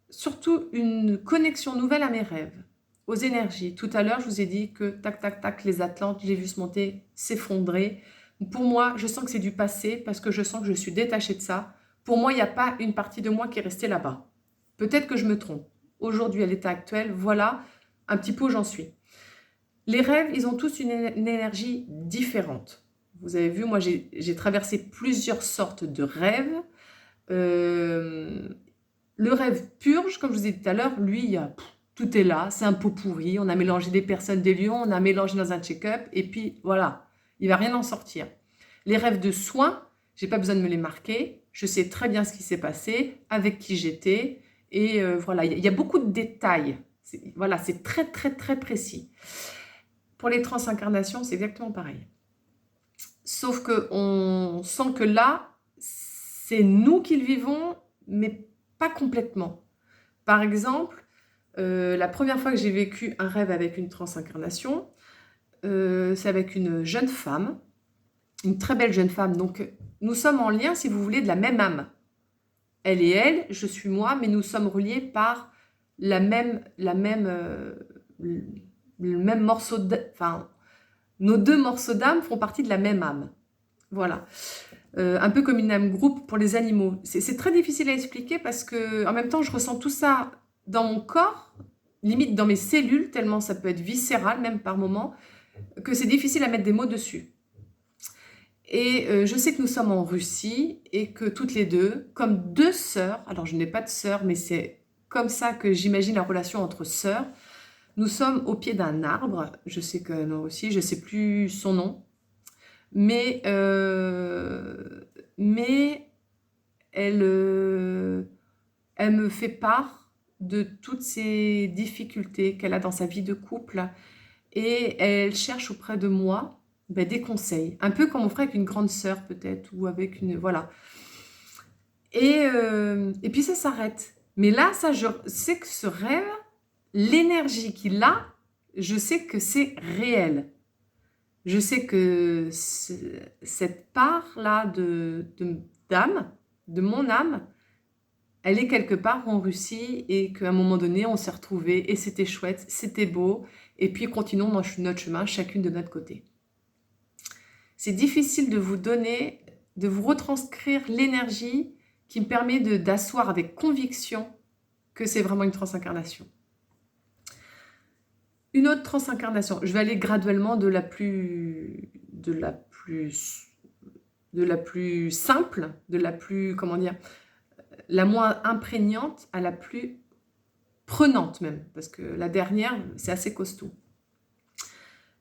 A: surtout une connexion nouvelle à mes rêves, aux énergies. Tout à l'heure, je vous ai dit que tac, tac, tac, les Atlantes, j'ai vu se monter, s'effondrer. Pour moi, je sens que c'est du passé parce que je sens que je suis détachée de ça. Pour moi, il n'y a pas une partie de moi qui est restée là-bas. Peut-être que je me trompe. Aujourd'hui, à l'état actuel, voilà un petit peu où j'en suis. Les rêves, ils ont tous une énergie différente. Vous avez vu, moi, j'ai traversé plusieurs sortes de rêves. Le rêve purge, comme je vous ai dit tout à l'heure, lui, tout est là, c'est un pot pourri. On a mélangé des personnes, des lions, on a mélangé dans un check-up, et puis voilà. Il ne va rien en sortir. Les rêves de soins, J'ai pas besoin de me les marquer. Je sais très bien ce qui s'est passé, avec qui j'étais. Et voilà, il y a beaucoup de détails. Voilà, c'est très, très, très précis. Pour les transincarnations, c'est exactement pareil. Sauf qu'on sent que là, c'est nous qui le vivons, mais pas complètement. Par exemple, la première fois que j'ai vécu un rêve avec une transincarnation, c'est avec une jeune femme, une très belle jeune femme. Donc, nous sommes en lien, si vous voulez, de la même âme. Elle et elle, je suis moi, mais nous sommes reliés par le même morceau enfin, nos deux morceaux d'âme font partie de la même âme. Voilà. Un peu comme une âme groupe pour les animaux. C'est très difficile à expliquer parce que en même temps, je ressens tout ça dans mon corps, limite dans mes cellules, tellement ça peut être viscéral, même par moments, que c'est difficile à mettre des mots dessus. Et je sais que nous sommes en Russie et que toutes les deux, comme deux sœurs, alors je n'ai pas de sœur, mais c'est comme ça que j'imagine la relation entre sœurs, nous sommes au pied d'un arbre. Je sais que non aussi, je ne sais plus son nom, mais elle, elle me fait part de toutes ces difficultés qu'elle a dans sa vie de couple et elle cherche auprès de moi des conseils, un peu comme on ferait avec une grande sœur peut-être ou avec une... Voilà. Et puis ça s'arrête. Mais là, ça, je sais que ce rêve, l'énergie qu'il a, je sais que c'est réel. Je sais que cette part-là d'âme, de mon âme, elle est quelque part en Russie et qu'à un moment donné, on s'est retrouvés et c'était chouette, c'était beau. Et puis, continuons dans notre chemin, chacune de notre côté. C'est difficile de vous donner, de vous retranscrire l'énergie qui me permet d'asseoir avec conviction que c'est vraiment une transincarnation. Une autre transincarnation, je vais aller graduellement de la plus simple, de la plus, comment dire, la moins imprégnante à la plus prenante même, parce que la dernière, c'est assez costaud.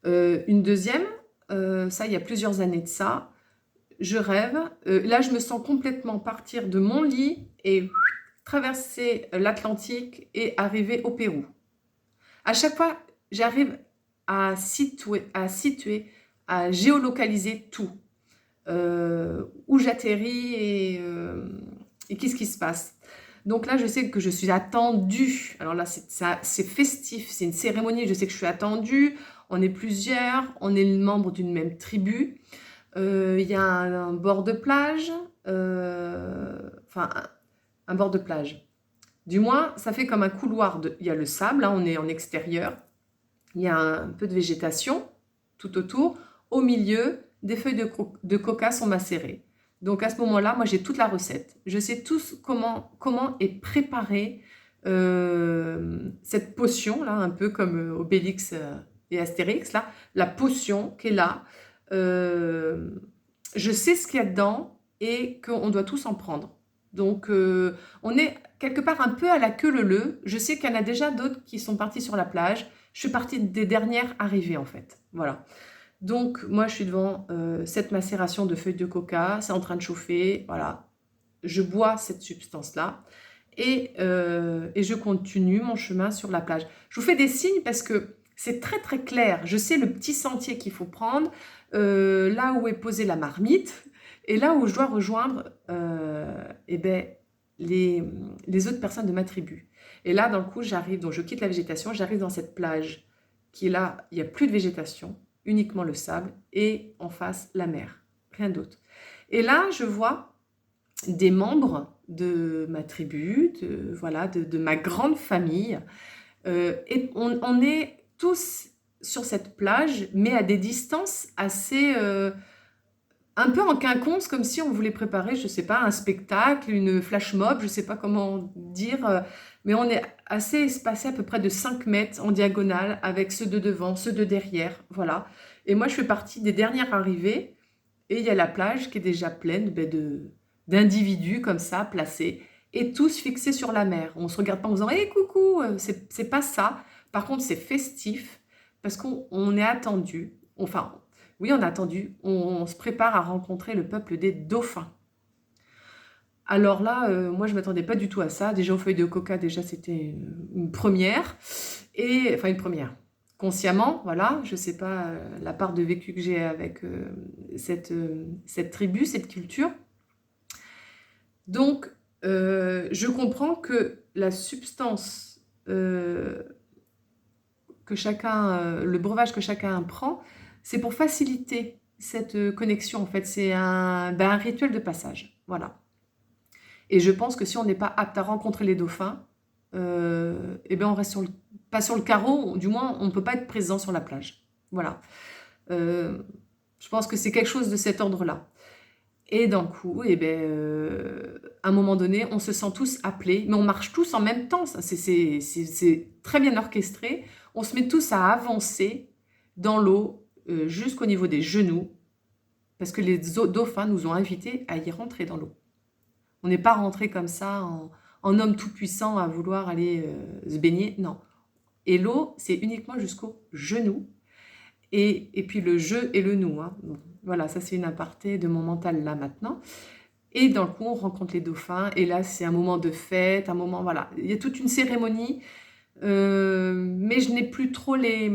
A: Une deuxième, ça, il y a plusieurs années de ça, je rêve, là, je me sens complètement partir de mon lit et traverser l'Atlantique et arriver au Pérou. À chaque fois, j'arrive à situer, à géolocaliser tout. Où j'atterris et qu'est-ce qui se passe. Donc là, je sais que je suis attendue. Alors là, c'est festif, c'est une cérémonie. Je sais que je suis attendue. On est plusieurs, on est membre d'une même tribu. Il y a un bord de plage, enfin un bord de plage. Du moins, ça fait comme un couloir. Il y a le sable, hein, on est en extérieur. Il y a un peu de végétation tout autour. Au milieu, des feuilles de coca sont macérées. Donc à ce moment-là, moi j'ai toute la recette. Je sais tous comment est préparée cette potion, là, un peu comme Obélix et Astérix, là, la potion qui est là. Je sais ce qu'il y a dedans et qu'on doit tous en prendre. Donc on est quelque part un peu à la queue leu-leu. Je sais qu'il y en a déjà d'autres qui sont partis sur la plage. Je suis partie des dernières arrivées en fait. Voilà. Donc moi je suis devant cette macération de feuilles de coca. C'est en train de chauffer. Voilà. Je bois cette substance-là. Et je continue mon chemin sur la plage. Je vous fais des signes parce que c'est très très clair. Je sais le petit sentier qu'il faut prendre, là où est posée la marmite, et là où je dois rejoindre les autres personnes de ma tribu. Et là, dans le coup, j'arrive, donc je quitte la végétation, j'arrive dans cette plage qui est là, il n'y a plus de végétation, uniquement le sable, et en face, la mer, rien d'autre. Et là, je vois des membres de ma tribu, de ma grande famille, et on est tous sur cette plage, mais à des distances assez... un peu en quinconce, comme si on voulait préparer, je ne sais pas, un spectacle, une flash mob, je ne sais pas comment dire, mais on est assez espacé à peu près de 5 mètres en diagonale, avec ceux de devant, ceux de derrière, voilà. Et moi, je fais partie des dernières arrivées, et il y a la plage qui est déjà pleine d'individus comme ça, placés, et tous fixés sur la mer. On ne se regarde pas en disant « Hé, coucou !» C'est pas ça. Par contre, c'est festif, parce qu'on est attendu. Enfin, Oui, on a attendu. On se prépare à rencontrer le peuple des dauphins. Alors là, moi, je ne m'attendais pas du tout à ça. Déjà, aux feuilles de coca, déjà, c'était une première. Et, enfin, une première. Consciemment, voilà. Je ne sais pas la part de vécu que j'ai avec cette tribu, cette culture. Donc, je comprends que la substance que chacun, le breuvage que chacun prend, c'est pour faciliter cette connexion. En fait, c'est un rituel de passage. Voilà. Et je pense que si on n'est pas apte à rencontrer les dauphins, eh bien on reste pas sur le carreau, du moins on ne peut pas être présent sur la plage. Voilà. Euh, je pense que c'est quelque chose de cet ordre-là. Et d'un coup, eh ben, à un moment donné, on se sent tous appelés, mais on marche tous en même temps. C'est très bien orchestré. On se met tous à avancer dans l'eau jusqu'au niveau des genoux, parce que les dauphins nous ont invités à y rentrer dans l'eau. On n'est pas rentré comme ça en homme tout-puissant à vouloir aller se baigner. Non. Et l'eau, c'est uniquement jusqu'au genou. Et puis le je et le nous. Hein. Bon, voilà, ça c'est une aparté de mon mental là maintenant. Et dans le coup, on rencontre les dauphins. Et là, c'est un moment de fête, un moment, voilà. Il y a toute une cérémonie. Mais je n'ai plus trop les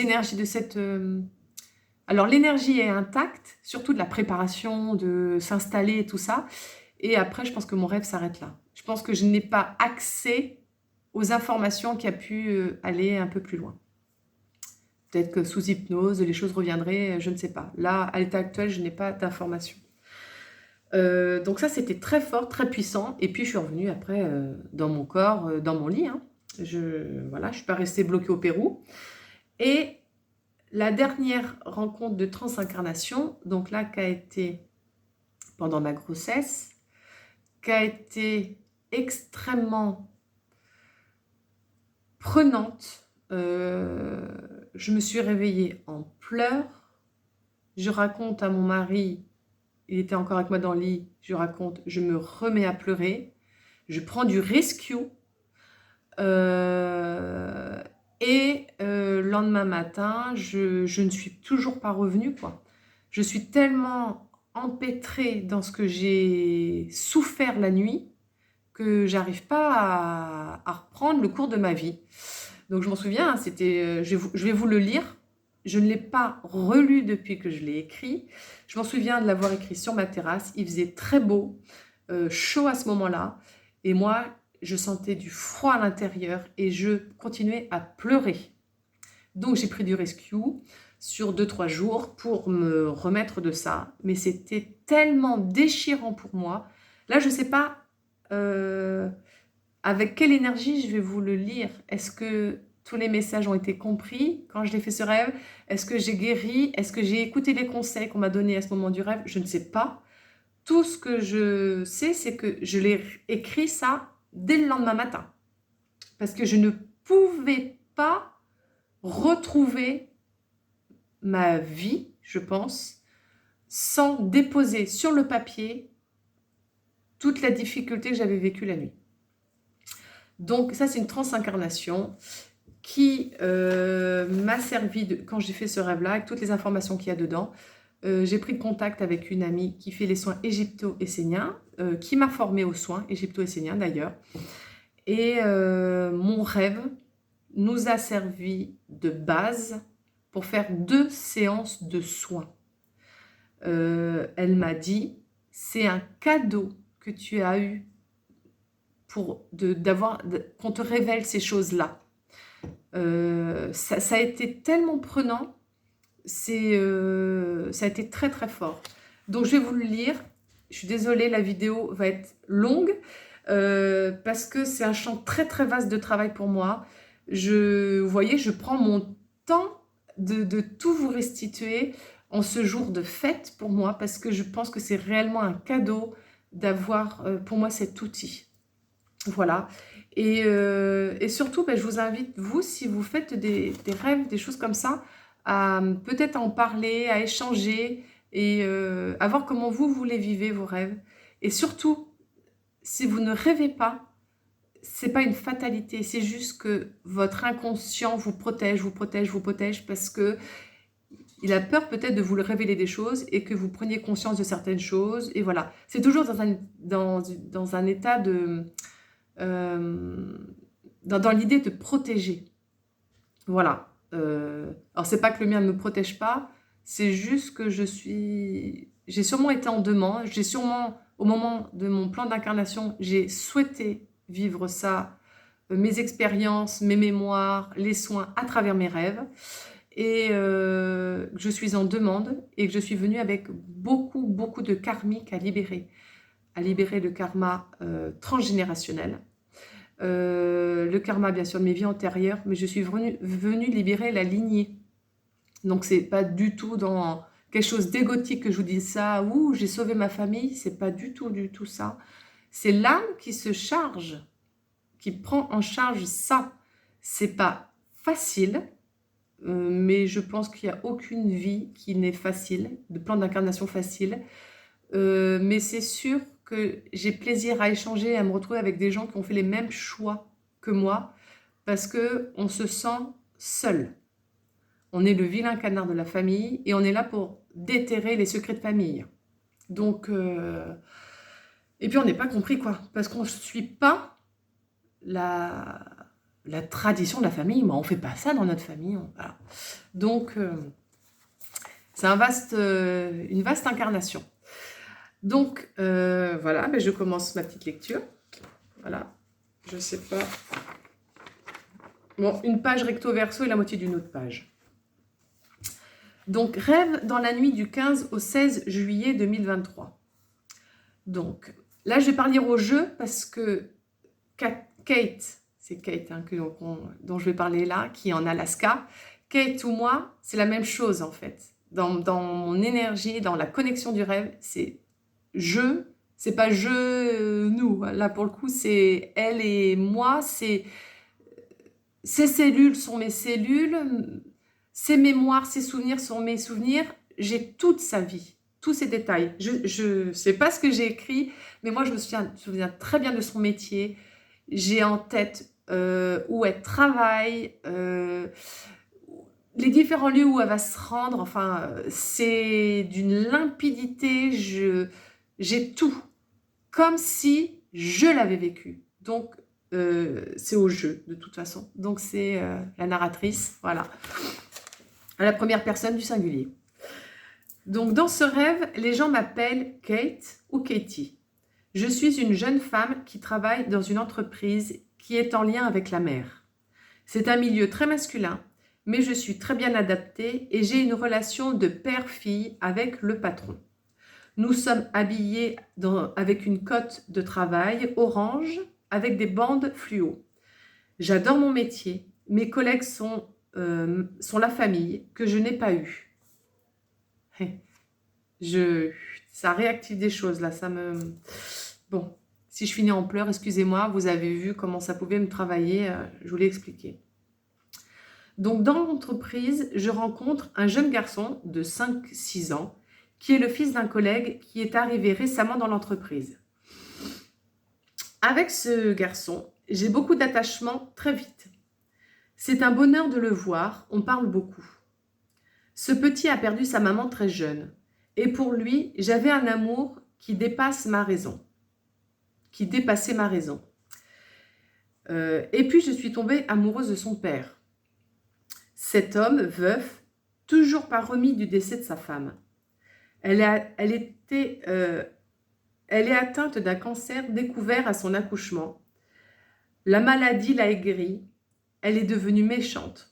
A: énergies de cette... Alors l'énergie est intacte, surtout de la préparation, de s'installer et tout ça. Et après, je pense que mon rêve s'arrête là. Je pense que je n'ai pas accès aux informations qui a pu aller un peu plus loin. Peut-être que sous hypnose, les choses reviendraient, je ne sais pas. Là, à l'état actuel, je n'ai pas d'informations. Donc ça, c'était très fort, très puissant. Et puis, je suis revenue après dans mon corps, dans mon lit. Hein. Voilà, je ne suis pas restée bloquée au Pérou. Et la dernière rencontre de transincarnation, donc là, qui a été pendant ma grossesse, qui a été extrêmement prenante. Je me suis réveillée en pleurs. Je raconte à mon mari, il était encore avec moi dans le lit, je raconte, je me remets à pleurer. Je prends du rescue. Le lendemain matin, je ne suis toujours pas revenue, quoi. Je suis tellement empêtrée dans ce que j'ai souffert la nuit que j'arrive pas à reprendre le cours de ma vie. Donc je m'en souviens, hein, je vais vous le lire. Je ne l'ai pas relu depuis que je l'ai écrit. Je m'en souviens de l'avoir écrit sur ma terrasse. Il faisait très beau, chaud à ce moment-là. Et moi, je sentais du froid à l'intérieur et je continuais à pleurer. Donc j'ai pris du rescue sur 2-3 jours pour me remettre de ça. Mais c'était tellement déchirant pour moi. Là, je ne sais pas avec quelle énergie je vais vous le lire. Est-ce que tous les messages ont été compris quand j'ai fait ce rêve? Est-ce que j'ai guéri? Est-ce que j'ai écouté les conseils qu'on m'a donnés à ce moment du rêve? Je ne sais pas. Tout ce que je sais, c'est que je l'ai écrit ça dès le lendemain matin. Parce que je ne pouvais pas retrouver ma vie, je pense, sans déposer sur le papier toute la difficulté que j'avais vécue la nuit. Donc ça, c'est une transincarnation qui m'a servi, quand j'ai fait ce rêve-là, avec toutes les informations qu'il y a dedans, j'ai pris contact avec une amie qui fait les soins égypto-esséniens, qui m'a formée aux soins égypto-esséniens d'ailleurs. Et mon rêve nous a servi de base pour faire 2 séances de soins. Elle m'a dit, c'est un cadeau que tu as eu qu'on te révèle ces choses-là. Ça a été tellement prenant, ça a été très très fort. Donc je vais vous le lire. Je suis désolée, la vidéo va être longue parce que c'est un champ très très vaste de travail pour moi. Vous voyez, je prends mon temps de tout vous restituer en ce jour de fête pour moi parce que je pense que c'est réellement un cadeau d'avoir pour moi cet outil. Voilà. Et surtout, je vous invite, vous, si vous faites des rêves, des choses comme ça, à peut-être en parler, à échanger et à voir comment vous les vivez, vos rêves. Et surtout, si vous ne rêvez pas, c'est pas une fatalité, c'est juste que votre inconscient vous protège, vous protège, vous protège parce que Il a peur peut-être de vous le révéler des choses et que vous preniez conscience de certaines choses. Et voilà. C'est toujours dans un état de... dans l'idée de protéger. Voilà. Alors, c'est pas que le mien ne me protège pas, c'est juste que j'ai sûrement été en demande, j'ai sûrement, au moment de mon plan d'incarnation, j'ai souhaité vivre ça, mes expériences, mes mémoires, les soins à travers mes rêves, et que je suis en demande, et que je suis venue avec beaucoup, beaucoup de karmique à libérer le karma transgénérationnel. Le karma bien sûr de mes vies antérieures, mais je suis venue libérer la lignée. Donc c'est pas du tout dans quelque chose d'égotique que je vous dis ça, ouh j'ai sauvé ma famille, c'est pas du tout ça. C'est l'âme qui se charge, qui prend en charge ça. C'est pas facile, mais je pense qu'il n'y a aucune vie qui n'est facile, de plan d'incarnation facile. Mais c'est sûr que j'ai plaisir à échanger, à me retrouver avec des gens qui ont fait les mêmes choix que moi, parce qu'on se sent seul. On est le vilain canard de la famille et on est là pour déterrer les secrets de famille. Donc, et puis on n'est pas compris quoi, parce qu'on ne suit pas la tradition de la famille. Mais on ne fait pas ça dans notre famille. Voilà. Donc, c'est une vaste incarnation. Donc, voilà, je commence ma petite lecture. Voilà, je sais pas. Bon, une page recto-verso et la moitié d'une autre page. Donc, rêve dans la nuit du 15 au 16 juillet 2023. Donc, là, je vais pas lire au jeu parce que Kate, c'est Kate dont je vais parler là, qui est en Alaska. Kate ou moi, c'est la même chose en fait. Dans mon énergie, dans la connexion du rêve, c'est je, c'est pas je, nous. Là, pour le coup, c'est elle et moi. Ses cellules sont mes cellules. Ses mémoires, ses souvenirs sont mes souvenirs. J'ai toute sa vie, tous ces détails. Je sais pas ce que j'ai écrit, mais moi, je me souviens très bien de son métier. J'ai en tête où elle travaille, les différents lieux où elle va se rendre. Enfin, c'est d'une limpidité. J'ai tout, comme si je l'avais vécu. Donc, c'est au jeu, de toute façon. Donc, c'est la narratrice, voilà. À la première personne du singulier. Donc, dans ce rêve, les gens m'appellent Kate ou Katie. Je suis une jeune femme qui travaille dans une entreprise qui est en lien avec la mer. C'est un milieu très masculin, mais je suis très bien adaptée et j'ai une relation de père-fille avec le patron. Nous sommes habillés avec une cotte de travail orange avec des bandes fluo. J'adore mon métier. Mes collègues sont la famille que je n'ai pas eue. Ça réactive des choses là, ça me... Bon, si je finis en pleurs, excusez-moi, vous avez vu comment ça pouvait me travailler, je vous l'ai expliqué. Donc dans l'entreprise, je rencontre un jeune garçon de 5-6 ans qui est le fils d'un collègue qui est arrivé récemment dans l'entreprise. Avec ce garçon, j'ai beaucoup d'attachement très vite. C'est un bonheur de le voir, on parle beaucoup. Ce petit a perdu sa maman très jeune et pour lui, j'avais un amour qui dépassait ma raison. Et puis je suis tombée amoureuse de son père. Cet homme, veuf, toujours pas remis du décès de sa femme. Elle est atteinte d'un cancer découvert à son accouchement. La maladie l'a aigrie. Elle est devenue méchante,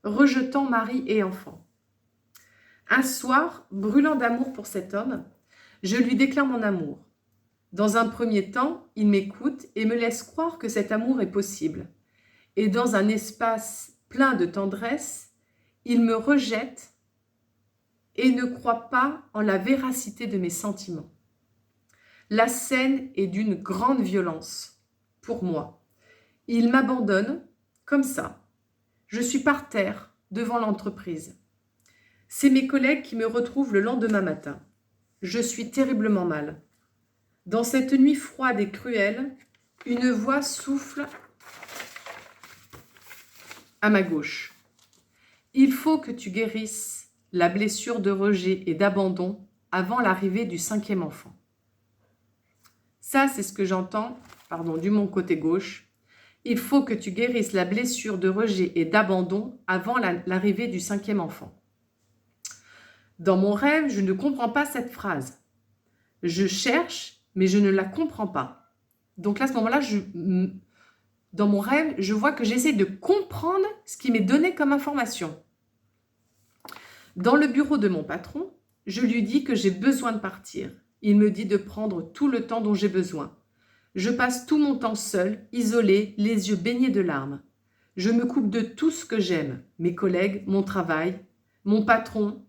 A: rejetant mari et enfant. Un soir, brûlant d'amour pour cet homme, je lui déclare mon amour. Dans un premier temps, il m'écoute et me laisse croire que cet amour est possible. Et dans un espace plein de tendresse, il me rejette et ne croit pas en la véracité de mes sentiments. La scène est d'une grande violence pour moi. Il m'abandonne comme ça. Je suis par terre devant l'entreprise. C'est mes collègues qui me retrouvent le lendemain matin. Je suis terriblement mal. Dans cette nuit froide et cruelle, une voix souffle à ma gauche. Il faut que tu guérisses la blessure de rejet et d'abandon avant l'arrivée du 5e enfant. Ça, c'est ce que j'entends, du mon côté gauche. Il faut que tu guérisses la blessure de rejet et d'abandon avant l'arrivée du 5e enfant. Dans mon rêve, je ne comprends pas cette phrase. Je cherche, mais je ne la comprends pas. Donc là, à ce moment-là, dans mon rêve, je vois que j'essaie de comprendre ce qui m'est donné comme information. Dans le bureau de mon patron, je lui dis que j'ai besoin de partir. Il me dit de prendre tout le temps dont j'ai besoin. Je passe tout mon temps seul, isolé, les yeux baignés de larmes. Je me coupe de tout ce que j'aime, mes collègues, mon travail, mon patron,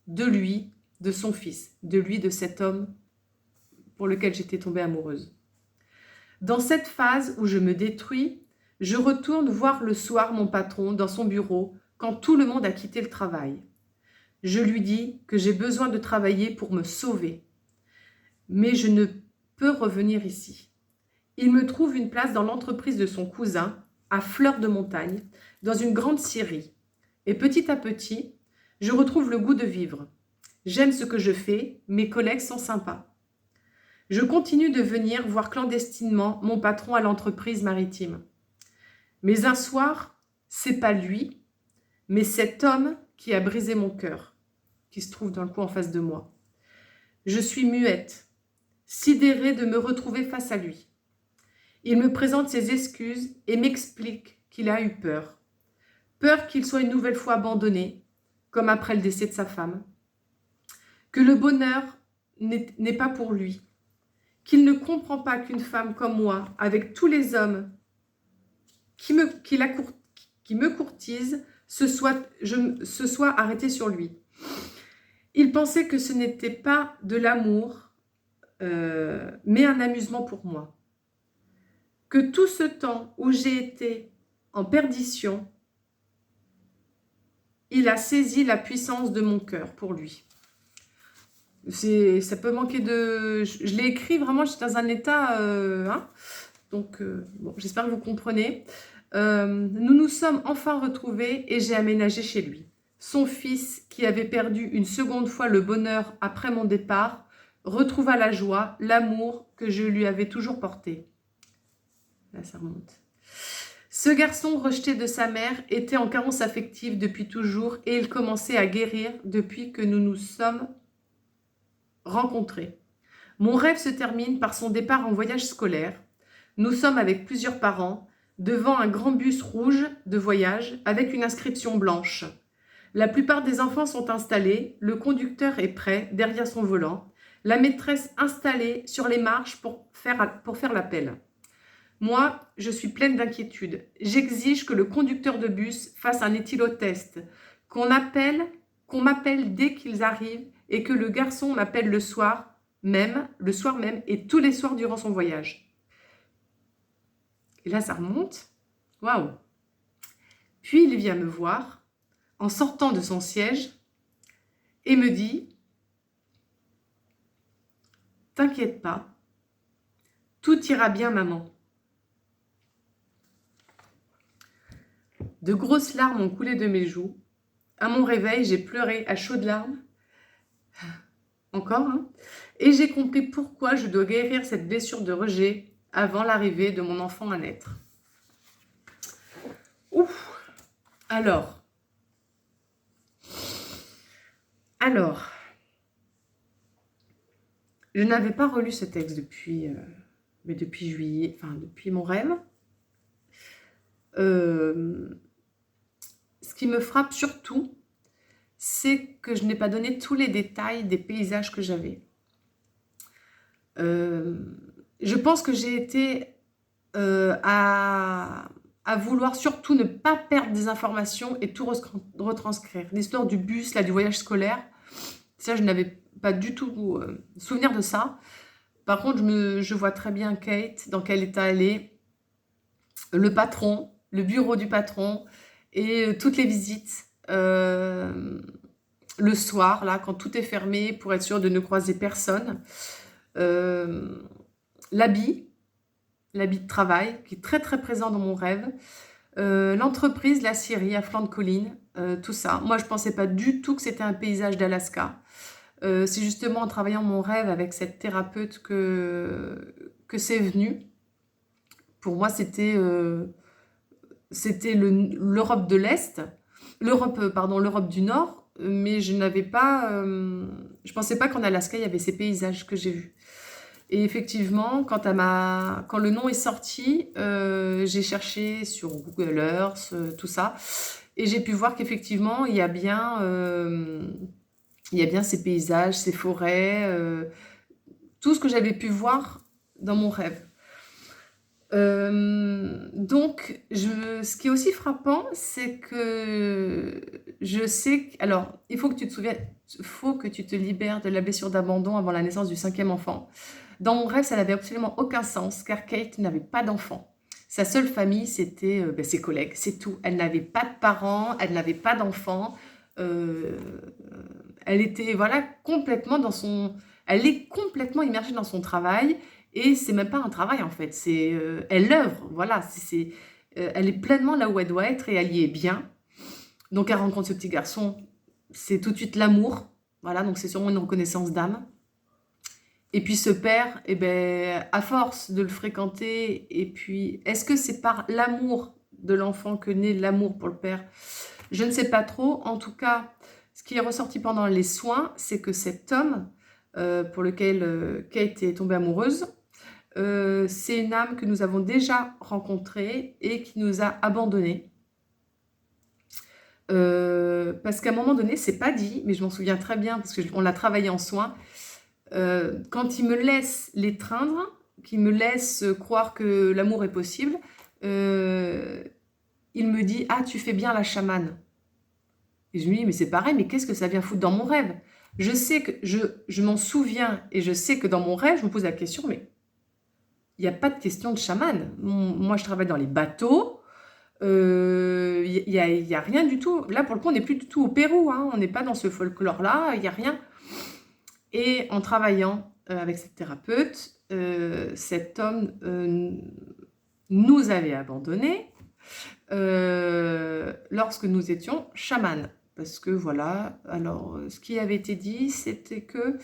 A: de lui, de son fils, de lui, de cet homme pour lequel j'étais tombée amoureuse. Dans cette phase où je me détruis, je retourne voir le soir mon patron dans son bureau quand tout le monde a quitté le travail. Je lui dis que j'ai besoin de travailler pour me sauver, mais je ne peux revenir ici. Il me trouve une place dans l'entreprise de son cousin, à Fleur de Montagne, dans une grande scierie. Et petit à petit, je retrouve le goût de vivre. J'aime ce que je fais, mes collègues sont sympas. Je continue de venir voir clandestinement mon patron à l'entreprise maritime. Mais un soir, c'est pas lui, mais cet homme qui a brisé mon cœur, qui se trouve dans le coin en face de moi. Je suis muette, sidérée de me retrouver face à lui. Il me présente ses excuses et m'explique qu'il a eu peur. Peur qu'il soit une nouvelle fois abandonné, comme après le décès de sa femme. Que le bonheur n'est pas pour lui. Qu'il ne comprend pas qu'une femme comme moi, avec tous les hommes qui me courtisent, se soit arrêté sur lui. Il pensait que ce n'était pas de l'amour, mais un amusement pour moi. Que tout ce temps où j'ai été en perdition, il a saisi la puissance de mon cœur pour lui. Ça peut manquer de... Je l'ai écrit vraiment, j'étais dans un état... Donc, bon, j'espère que vous comprenez. Nous nous sommes enfin retrouvés et j'ai aménagé chez lui. Son fils, qui avait perdu une seconde fois le bonheur après mon départ, retrouva la joie, l'amour que je lui avais toujours porté. Là, ça remonte. Ce garçon rejeté de sa mère était en carence affective depuis toujours et il commençait à guérir depuis que nous nous sommes rencontrés. Mon rêve se termine par son départ en voyage scolaire. Nous sommes avec plusieurs parents devant un grand bus rouge de voyage avec une inscription blanche. La plupart des enfants sont installés, le conducteur est prêt derrière son volant, la maîtresse installée sur les marches pour faire l'appel. Moi, je suis pleine d'inquiétude. J'exige que le conducteur de bus fasse un éthylotest, qu'on m'appelle dès qu'ils arrivent et que le garçon m'appelle le soir même et tous les soirs durant son voyage. Et là, ça remonte. Waouh! Puis il vient me voir en sortant de son siège et me dit « T'inquiète pas, tout ira bien, maman. » De grosses larmes ont coulé de mes joues. À mon réveil, j'ai pleuré à chaudes larmes. Encore, hein. Et j'ai compris pourquoi je dois guérir cette blessure de rejet avant l'arrivée de mon enfant à naître. Ouf. Alors, je n'avais pas relu ce texte depuis juillet, depuis mon rêve. Ce qui me frappe surtout, c'est que je n'ai pas donné tous les détails des paysages que j'avais. Je pense que j'ai été à vouloir surtout ne pas perdre des informations et tout retranscrire. L'histoire du bus, là, du voyage scolaire, ça, je n'avais pas du tout souvenir de ça. Par contre, je vois très bien Kate, dans quel état elle est, le patron, le bureau du patron et toutes les visites le soir, là, quand tout est fermé pour être sûr de ne croiser personne. L'habit de travail qui est très très présent dans mon rêve. L'entreprise, la scierie à flanc de colline, tout ça. Moi, je ne pensais pas du tout que c'était un paysage d'Alaska. C'est justement en travaillant mon rêve avec cette thérapeute que c'est venu. Pour moi, c'était l'Europe de l'Est, l'Europe du Nord, mais je pensais pas qu'en Alaska, il y avait ces paysages que j'ai vus. Et effectivement, quand le nom est sorti, j'ai cherché sur Google Earth, tout ça, et j'ai pu voir qu'effectivement, il y a bien ces paysages, ces forêts, tout ce que j'avais pu voir dans mon rêve. Donc, ce qui est aussi frappant, c'est que je sais alors, il faut que tu te souviennes, faut que tu te libères de la blessure d'abandon avant la naissance du 5e enfant. Dans mon rêve, ça n'avait absolument aucun sens, car Kate n'avait pas d'enfant. Sa seule famille, c'était ses collègues, c'est tout. Elle n'avait pas de parents, elle n'avait pas d'enfants. Euh, Elle était, voilà, elle est complètement immergée dans son travail. Et c'est même pas un travail en fait, elle œuvre, voilà, elle est pleinement là où elle doit être et elle y est bien. Donc elle rencontre ce petit garçon, c'est tout de suite l'amour, voilà, donc c'est sûrement une reconnaissance d'âme. Et puis ce père, eh ben, à force de le fréquenter, et puis est-ce que c'est par l'amour de l'enfant que naît l'amour pour le père? Je ne sais pas trop. En tout cas, ce qui est ressorti pendant les soins, c'est que cet homme pour lequel Kate est tombée amoureuse, c'est une âme que nous avons déjà rencontrée et qui nous a abandonnés. Parce qu'à un moment donné, c'est pas dit, mais je m'en souviens très bien parce qu'on l'a travaillé en soins. Quand il me laisse l'étreindre, qu'il me laisse croire que l'amour est possible, il me dit « Ah, tu fais bien la chamane ». Et je me dis « Mais c'est pareil, mais qu'est-ce que ça vient foutre dans mon rêve ?» Je sais que je m'en souviens et je sais que dans mon rêve, je me pose la question « Mais il n'y a pas de question de chaman. Moi, je travaille dans les bateaux. Il n'y a rien du tout. Là, pour le coup, on n'est plus du tout au Pérou. Hein. On n'est pas dans ce folklore-là. Il n'y a rien. » Et en travaillant avec cette thérapeute, cet homme nous avait abandonnés lorsque nous étions chamans. Parce que voilà, alors ce qui avait été dit, c'était que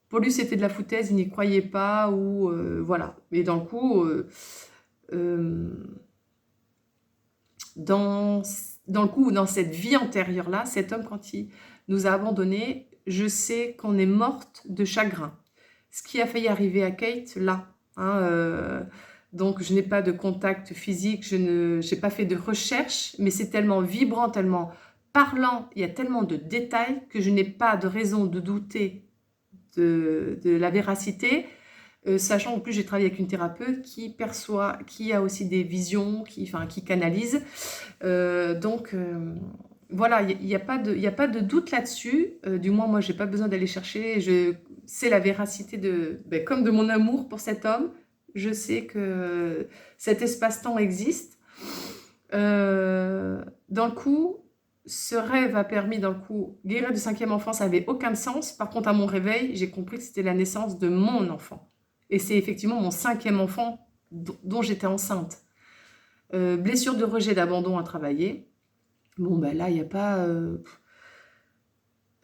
A: pour lui c'était de la foutaise, il n'y croyait pas, ou voilà. Mais dans le coup, dans cette vie antérieure-là, cet homme, quand il nous a abandonnés, je sais qu'on est morte de chagrin. Ce qui a failli arriver à Kate, là. Hein, donc, je n'ai pas de contact physique, je n'ai pas fait de recherche, mais c'est tellement vibrant, tellement parlant, il y a tellement de détails que je n'ai pas de raison de douter de la véracité, sachant en plus j'ai travaillé avec une thérapeute qui perçoit, qui a aussi des visions, qui canalise. Voilà, il n'y a pas de doute là-dessus. Du moins, moi, je n'ai pas besoin d'aller chercher. Je sais la véracité comme de mon amour pour cet homme. Je sais que cet espace-temps existe. D'un coup, ce rêve a permis, guérir du 5e enfant, ça n'avait aucun sens. Par contre, à mon réveil, j'ai compris que c'était la naissance de mon enfant. Et c'est effectivement mon 5e enfant dont j'étais enceinte. Blessure de rejet, d'abandon à travailler. Bon, ben là, il n'y a pas...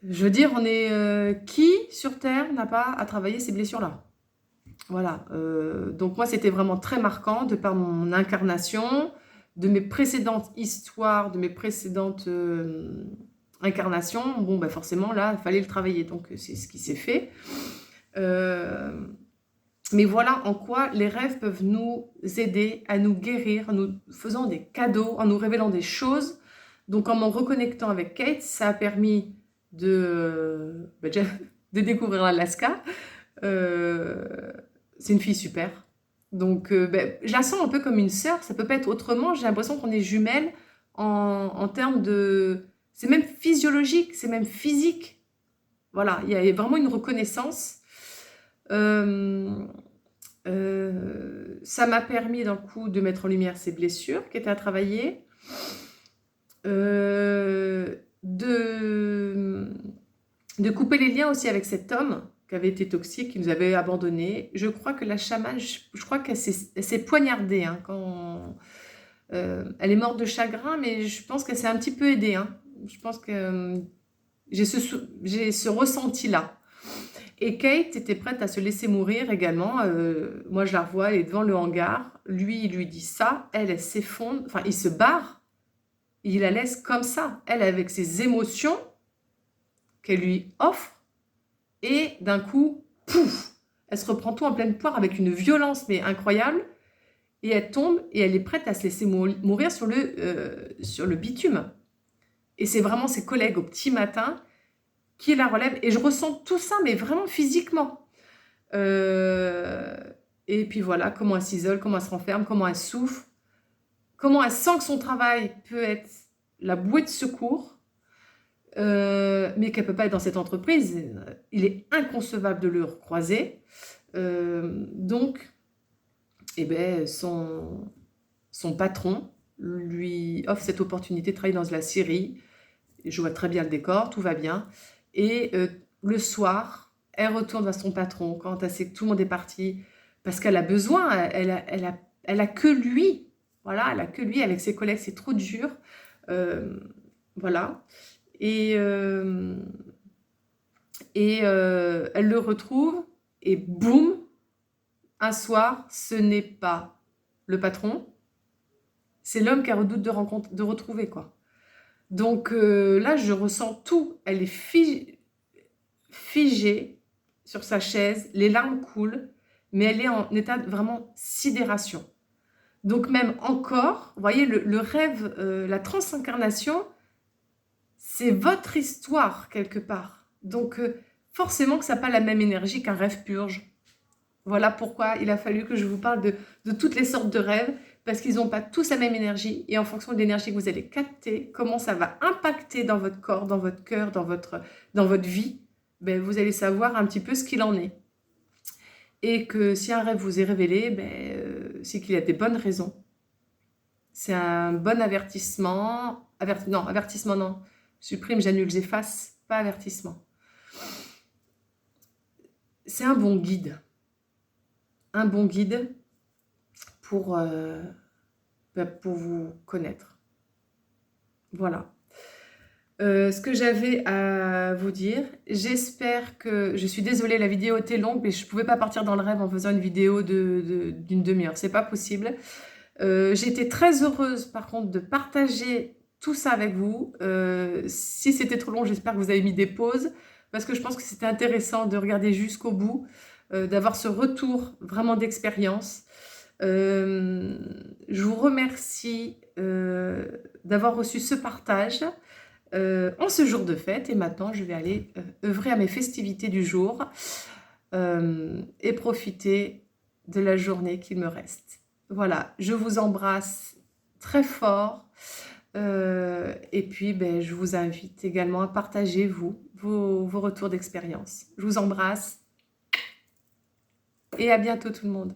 A: Je veux dire, on est... qui, sur Terre, n'a pas à travailler ces blessures-là? Voilà. Donc moi, c'était vraiment très marquant de par mon incarnation, de mes précédentes histoires, de mes précédentes incarnations. Bon, ben forcément, là, il fallait le travailler. Donc, c'est ce qui s'est fait. Mais voilà en quoi les rêves peuvent nous aider à nous guérir, en nous faisant des cadeaux, en nous révélant des choses. Donc, en me reconnectant avec Kate, ça a permis de découvrir l'Alaska. C'est une fille super. Donc, je la sens un peu comme une sœur. Ça peut pas être autrement. J'ai l'impression qu'on est jumelles en termes de... C'est même physiologique, c'est même physique. Voilà, il y a vraiment une reconnaissance. Ça m'a permis d'un coup de mettre en lumière ces blessures qui étaient à travailler. De couper les liens aussi avec cet homme qui avait été toxique, qui nous avait abandonnés. Je crois que la chamane, je crois qu'elle s'est poignardée. Hein, Elle est morte de chagrin, mais je pense qu'elle s'est un petit peu aidée, hein. Je pense que j'ai ce ressenti-là. Et Kate était prête à se laisser mourir également. Moi, je la revois, elle est devant le hangar. Lui, il lui dit ça. Elle s'effondre. Enfin, il se barre. Il la laisse comme ça. Elle, avec ses émotions qu'elle lui offre. Et d'un coup, pouf, elle se reprend tout en pleine poire avec une violence mais incroyable. Et elle tombe et elle est prête à se laisser mourir sur le bitume. Et c'est vraiment ses collègues au petit matin qui la relèvent. Et je ressens tout ça, mais vraiment physiquement. Et puis voilà, comment elle s'isole, comment elle se renferme, comment elle souffre, comment elle sent que son travail peut être la bouée de secours, mais qu'elle ne peut pas être dans cette entreprise. Il est inconcevable de le recroiser. Donc, eh ben, son patron lui offre cette opportunité de travailler dans la Syrie. Je vois très bien le décor, tout va bien. Et le soir, elle retourne à son patron quand elle sait que tout le monde est parti, parce qu'elle a besoin, elle a que lui. Voilà, elle a que lui avec ses collègues, c'est trop dur. Voilà. Et elle le retrouve et boum, un soir, ce n'est pas le patron, c'est l'homme qu'elle redoute de retrouver, quoi. Donc là, je ressens tout. Elle est figée sur sa chaise, les larmes coulent, mais elle est en état de vraiment sidération. Donc même encore, vous voyez, le rêve, la transincarnation, c'est votre histoire quelque part. Donc forcément que ça n'a pas la même énergie qu'un rêve purge. Voilà pourquoi il a fallu que je vous parle de toutes les sortes de rêves, parce qu'ils n'ont pas tous la même énergie, et en fonction de l'énergie que vous allez capter, comment ça va impacter dans votre corps, dans votre cœur, dans votre vie, ben, vous allez savoir un petit peu ce qu'il en est. Et que si un rêve vous est révélé, ben, c'est qu'il y a des bonnes raisons. C'est un bon avertissement. Non, avertissement non. Supprime, j'annule, j'efface, pas avertissement. C'est un bon guide. Un bon guide pour vous connaître. Voilà. Ce que j'avais à vous dire, j'espère que... Je suis désolée, la vidéo était longue, mais je ne pouvais pas partir dans le rêve en faisant une vidéo d'une demi-heure. C'est pas possible. J'ai été très heureuse, par contre, de partager tout ça avec vous. Si c'était trop long, j'espère que vous avez mis des pauses, parce que je pense que c'était intéressant de regarder jusqu'au bout, d'avoir ce retour vraiment d'expérience. Je vous remercie d'avoir reçu ce partage en ce jour de fête, et maintenant je vais aller œuvrer à mes festivités du jour et profiter de la journée qu'il me reste. Voilà, je vous embrasse très fort et puis ben, je vous invite également à partager vos retours d'expérience. Je vous embrasse et à bientôt tout le monde.